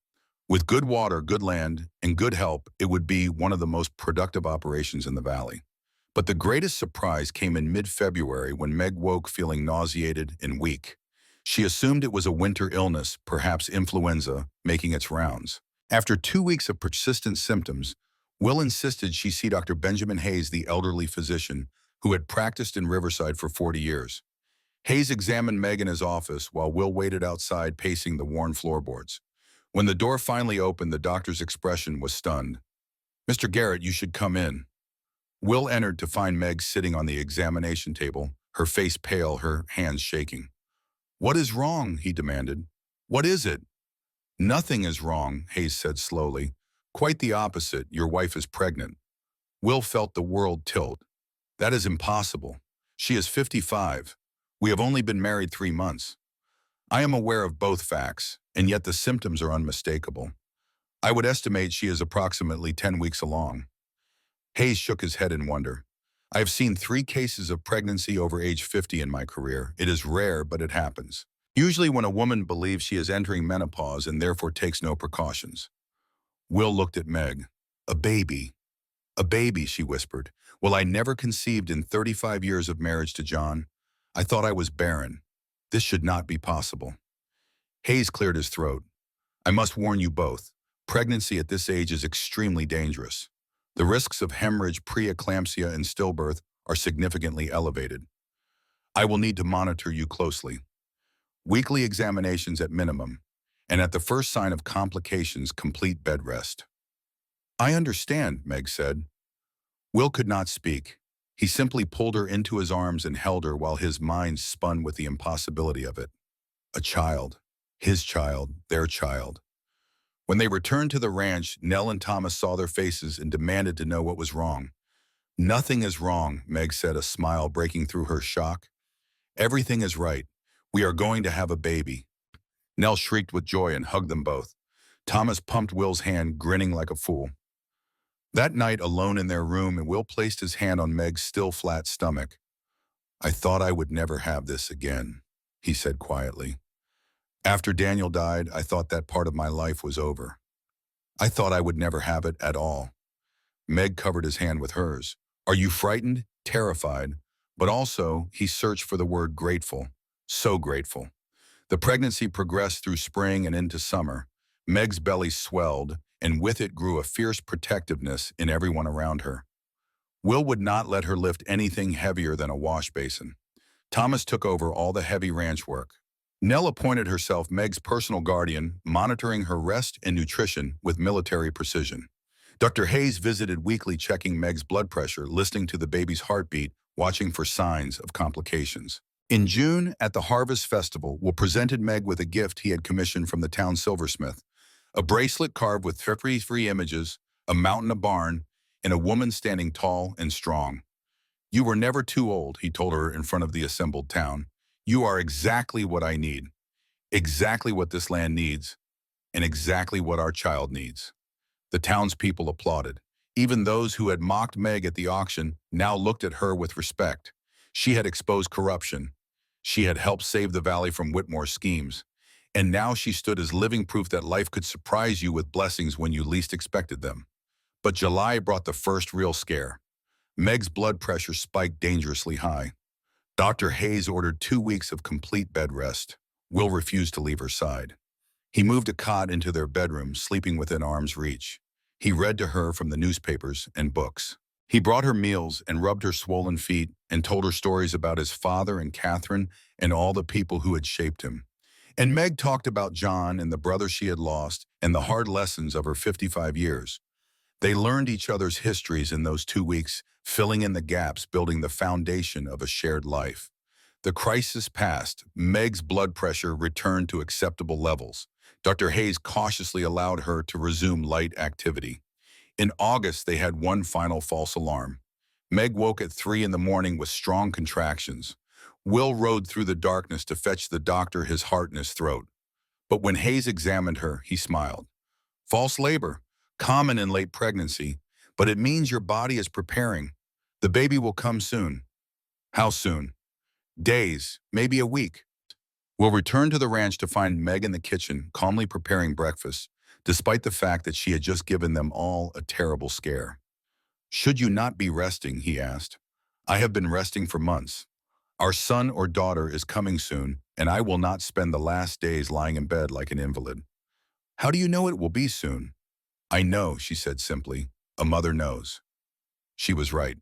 With good water, good land, and good help, it would be one of the most productive operations in the valley. But the greatest surprise came in mid-February when Meg woke feeling nauseated and weak. She assumed it was a winter illness, perhaps influenza, making its rounds. After 2 weeks of persistent symptoms, Will insisted she see Dr. Benjamin Hayes, the elderly physician who had practiced in Riverside for 40 years. Hayes examined Meg in his office while Will waited outside pacing the worn floorboards. When the door finally opened, the doctor's expression was stunned. "Mr. Garrett, you should come in." Will entered to find Meg sitting on the examination table, her face pale, her hands shaking. "What is wrong?" he demanded. "What is it?" "Nothing is wrong," Hayes said slowly. "Quite the opposite. Your wife is pregnant." Will felt the world tilt. "That is impossible. She is 55. We have only been married 3 months. I am aware of both facts, and yet the symptoms are unmistakable. I would estimate she is approximately 10 weeks along." Hayes shook his head in wonder. "I have seen 3 cases of pregnancy over age 50 in my career. It is rare, but it happens. Usually when a woman believes she is entering menopause and therefore takes no precautions." Will looked at Meg. "A baby. A baby," she whispered. "Well, I never conceived in 35 years of marriage to John. I thought I was barren. This should not be possible." Hayes cleared his throat. "I must warn you both. Pregnancy at this age is extremely dangerous. The risks of hemorrhage, preeclampsia, and stillbirth are significantly elevated. I will need to monitor you closely. Weekly examinations at minimum, and at the first sign of complications, complete bed rest." "I understand," Meg said. Will could not speak. He simply pulled her into his arms and held her while his mind spun with the impossibility of it. A child. His child. Their child. When they returned to the ranch, Nell and Thomas saw their faces and demanded to know what was wrong. "Nothing is wrong," Meg said, a smile breaking through her shock. "Everything is right. We are going to have a baby." Nell shrieked with joy and hugged them both. Thomas pumped Will's hand, grinning like a fool. That night, alone in their room, Will placed his hand on Meg's still flat stomach. "I thought I would never have this again," he said quietly. "After Daniel died, I thought that part of my life was over. I thought I would never have it at all." Meg covered his hand with hers. "Are you frightened?" "Terrified." But also, he searched for the word grateful. So grateful. The pregnancy progressed through spring and into summer. Meg's belly swelled, and with it grew a fierce protectiveness in everyone around her. Will would not let her lift anything heavier than a wash basin. Thomas took over all the heavy ranch work. Nell appointed herself Meg's personal guardian, monitoring her rest and nutrition with military precision. Dr. Hayes visited weekly, checking Meg's blood pressure, listening to the baby's heartbeat, watching for signs of complications. In June, at the Harvest Festival, Will presented Meg with a gift he had commissioned from the town silversmith. A bracelet carved with 33 images, a mountain, a barn, and a woman standing tall and strong. "You were never too old," he told her in front of the assembled town. "You are exactly what I need, exactly what this land needs, and exactly what our child needs." The townspeople applauded. Even those who had mocked Meg at the auction now looked at her with respect. She had exposed corruption. She had helped save the valley from Whitmore's schemes. And now she stood as living proof that life could surprise you with blessings when you least expected them. But July brought the first real scare. Meg's blood pressure spiked dangerously high. Dr. Hayes ordered 2 weeks of complete bed rest. Will refused to leave her side. He moved a cot into their bedroom, sleeping within arm's reach. He read to her from the newspapers and books. He brought her meals and rubbed her swollen feet and told her stories about his father and Catherine and all the people who had shaped him. And Meg talked about John and the brother she had lost and the hard lessons of her 55 years. They learned each other's histories in those 2 weeks, filling in the gaps, building the foundation of a shared life. The crisis passed. Meg's blood pressure returned to acceptable levels. Dr. Hayes cautiously allowed her to resume light activity. In August, they had one final false alarm. Meg woke at 3 in the morning with strong contractions. Will rode through the darkness to fetch the doctor, his heart in his throat. But when Hayes examined her, he smiled. False labor, common in late pregnancy, but it means your body is preparing. The baby will come soon. How soon? Days, maybe a week. We'll return to the ranch to find Meg in the kitchen, calmly preparing breakfast, despite the fact that she had just given them all a terrible scare. Should you not be resting, he asked. I have been resting for months. Our son or daughter is coming soon, and I will not spend the last days lying in bed like an invalid. How do you know it will be soon? I know, she said simply. A mother knows. She was right.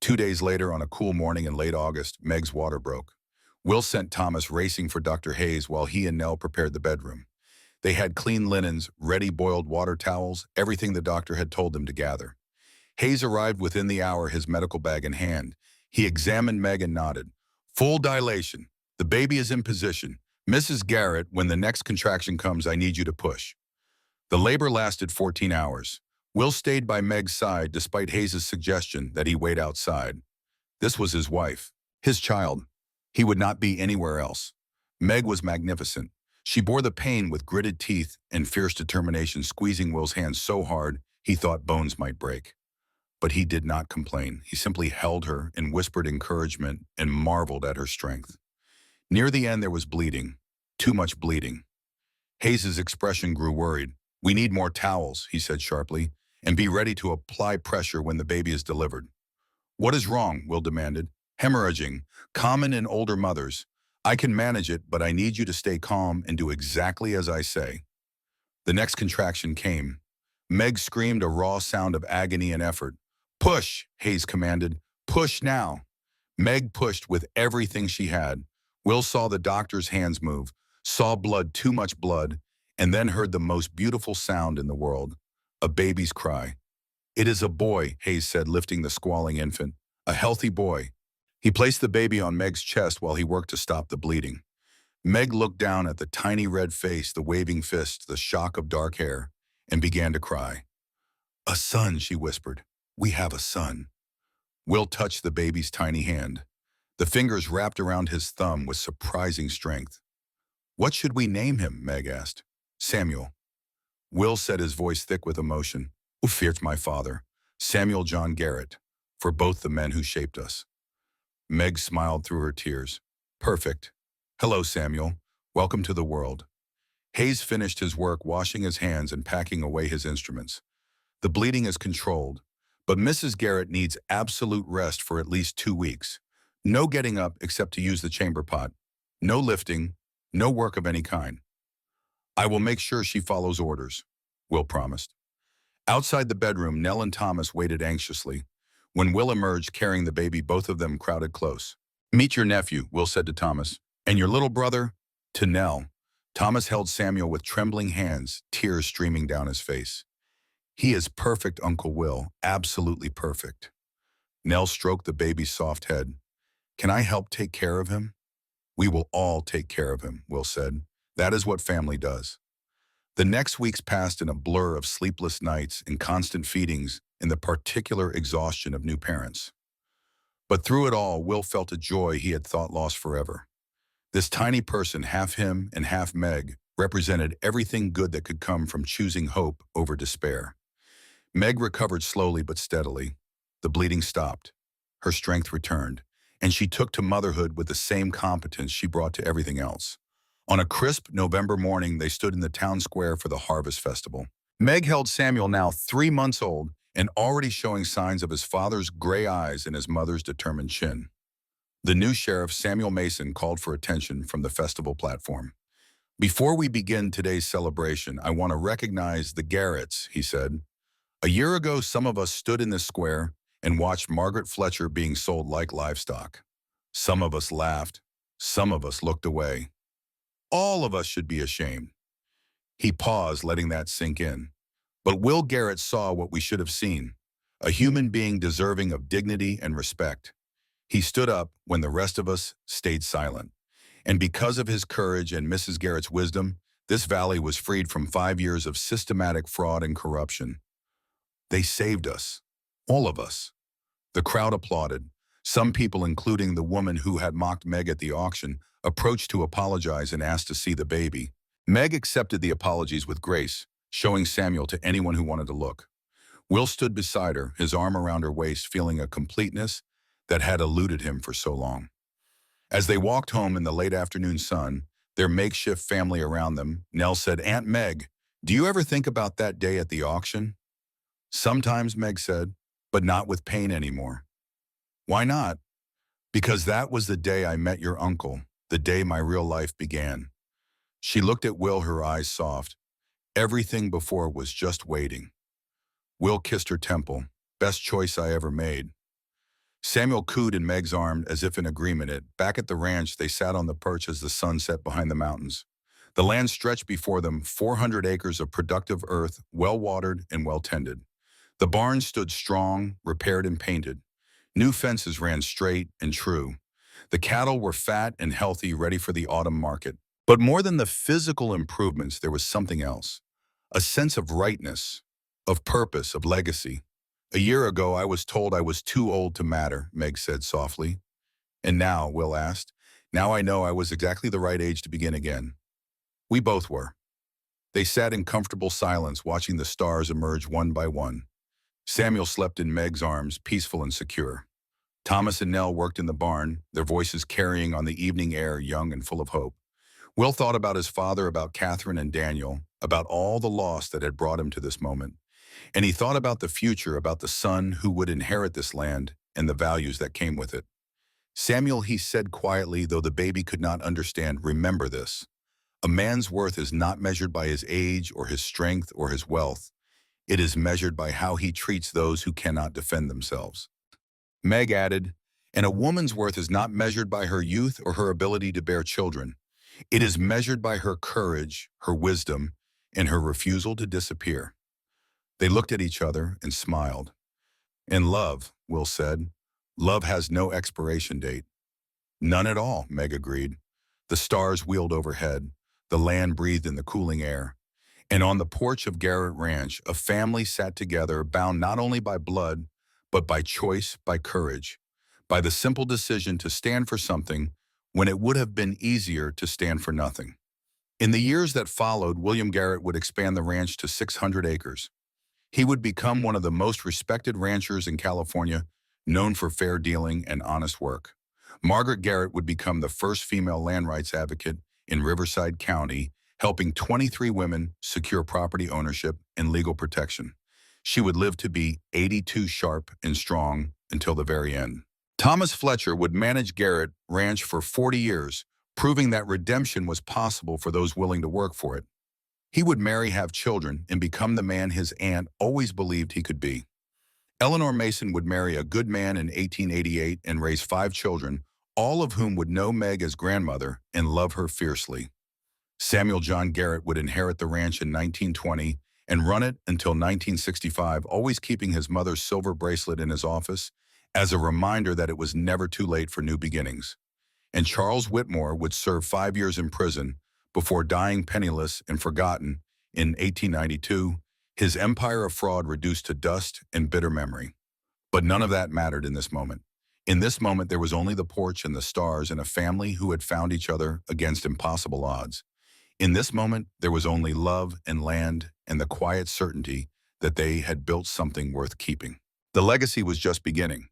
2 days later, on a cool morning in late August, Meg's water broke. Will sent Thomas racing for Dr. Hayes while he and Nell prepared the bedroom. They had clean linens, ready boiled water towels, everything the doctor had told them to gather. Hayes arrived within the hour, his medical bag in hand. He examined Meg and nodded. Full dilation. The baby is in position. Mrs. Garrett, when the next contraction comes, I need you to push. The labor lasted 14 hours. Will stayed by Meg's side despite Hayes' suggestion that he wait outside. This was his wife, his child. He would not be anywhere else. Meg was magnificent. She bore the pain with gritted teeth and fierce determination, squeezing Will's hands so hard he thought bones might break. But he did not complain. He simply held her and whispered encouragement and marveled at her strength. Near the end, there was bleeding. Too much bleeding. Hayes' expression grew worried. We need more towels, he said sharply, and be ready to apply pressure when the baby is delivered. What is wrong? Will demanded. Hemorrhaging, common in older mothers. I can manage it, but I need you to stay calm and do exactly as I say. The next contraction came. Meg screamed a raw sound of agony and effort. Push, Hayes commanded. Push now. Meg pushed with everything she had. Will saw the doctor's hands move, saw blood, too much blood, and then heard the most beautiful sound in the world, a baby's cry. It is a boy, Hayes said, lifting the squalling infant. A healthy boy. He placed the baby on Meg's chest while he worked to stop the bleeding. Meg looked down at the tiny red face, the waving fists, the shock of dark hair, and began to cry. A son, she whispered. We have a son. Will touched the baby's tiny hand. The fingers wrapped around his thumb with surprising strength. What should we name him? Meg asked. Samuel. Will said, his voice thick with emotion. Who feared my father, Samuel John Garrett, for both the men who shaped us. Meg smiled through her tears. Perfect. Hello, Samuel. Welcome to the world. Hayes finished his work, washing his hands and packing away his instruments. The bleeding is controlled, but Mrs. Garrett needs absolute rest for at least 2 weeks. No getting up except to use the chamber pot. No lifting, no work of any kind. I will make sure she follows orders, Will promised. Outside the bedroom, Nell and Thomas waited anxiously. When Will emerged carrying the baby, both of them crowded close. Meet your nephew, Will said to Thomas. And your little brother? To Nell. Thomas held Samuel with trembling hands, tears streaming down his face. He is perfect, Uncle Will, absolutely perfect. Nell stroked the baby's soft head. Can I help take care of him? We will all take care of him, Will said. That is what family does. The next weeks passed in a blur of sleepless nights and constant feedings and the particular exhaustion of new parents. But through it all, Will felt a joy he had thought lost forever. This tiny person, half him and half Meg, represented everything good that could come from choosing hope over despair. Meg recovered slowly but steadily. The bleeding stopped. Her strength returned, and she took to motherhood with the same competence she brought to everything else. On a crisp November morning, they stood in the town square for the harvest festival. Meg held Samuel, now 3 months old, and already showing signs of his father's gray eyes and his mother's determined chin. The new sheriff, Samuel Mason, called for attention from the festival platform. Before we begin today's celebration, I want to recognize the Garretts, he said. A year ago, some of us stood in this square, and watched Margaret Fletcher being sold like livestock. Some of us laughed. Some of us looked away. All of us should be ashamed. He paused, letting that sink in. But Will Garrett saw what we should have seen, a human being deserving of dignity and respect. He stood up when the rest of us stayed silent. And because of his courage and Mrs. Garrett's wisdom, this valley was freed from 5 years of systematic fraud and corruption. They saved us. All of us. The crowd applauded. Some people, including the woman who had mocked Meg at the auction, approached to apologize and asked to see the baby. Meg accepted the apologies with grace, showing Samuel to anyone who wanted to look. Will stood beside her, his arm around her waist, feeling a completeness that had eluded him for so long. As they walked home in the late afternoon sun, their makeshift family around them, Nell said, "Aunt Meg, do you ever think about that day at the auction?" "Sometimes," Meg said, "but not with pain anymore." "Why not?" "Because that was the day I met your uncle, the day my real life began." She looked at Will, her eyes soft. Everything before was just waiting. Will kissed her temple. "Best choice I ever made." Samuel cooed in Meg's arms as if in agreement. Back at the ranch, they sat on the perch as the sun set behind the mountains. The land stretched before them, 400 acres of productive earth, well-watered and well-tended. The barns stood strong, repaired and painted. New fences ran straight and true. The cattle were fat and healthy, ready for the autumn market. But more than the physical improvements, there was something else. A sense of rightness, of purpose, of legacy. "A year ago, I was told I was too old to matter," Meg said softly. "And now," Will asked, "now I know I was exactly the right age to begin again." We both were. They sat in comfortable silence, watching the stars emerge one by one. Samuel slept in Meg's arms, peaceful and secure. Thomas and Nell worked in the barn, their voices carrying on the evening air, young and full of hope. Will thought about his father, about Catherine and Daniel, about all the loss that had brought him to this moment. And he thought about the future, about the son who would inherit this land and the values that came with it. "Samuel," he said quietly, though the baby could not understand, "remember this. A man's worth is not measured by his age or his strength or his wealth. It is measured by how he treats those who cannot defend themselves." Meg added, "And a woman's worth is not measured by her youth or her ability to bear children. It is measured by her courage, her wisdom, and her refusal to disappear." They looked at each other and smiled. "And love," Will said, "love has no expiration date." "None at all," Meg agreed. The stars wheeled overhead. The land breathed in the cooling air. And on the porch of Garrett Ranch, a family sat together, bound not only by blood, but by choice, by courage, by the simple decision to stand for something when it would have been easier to stand for nothing. In the years that followed, William Garrett would expand the ranch to 600 acres. He would become one of the most respected ranchers in California, known for fair dealing and honest work. Margaret Garrett would become the first female land rights advocate in Riverside County, helping 23 women secure property ownership and legal protection. She would live to be 82 sharp and strong until the very end. Thomas Fletcher would manage Garrett Ranch for 40 years, proving that redemption was possible for those willing to work for it. He would marry, have children, and become the man his aunt always believed he could be. Eleanor Mason would marry a good man in 1888 and raise 5 children, all of whom would know Meg as grandmother and love her fiercely. Samuel John Garrett would inherit the ranch in 1920 and run it until 1965, always keeping his mother's silver bracelet in his office as a reminder that it was never too late for new beginnings. And Charles Whitmore would serve 5 years in prison before dying penniless and forgotten in 1892, his empire of fraud reduced to dust and bitter memory. But none of that mattered in this moment. In this moment, there was only the porch and the stars and a family who had found each other against impossible odds. In this moment, there was only love and land and the quiet certainty that they had built something worth keeping. The legacy was just beginning.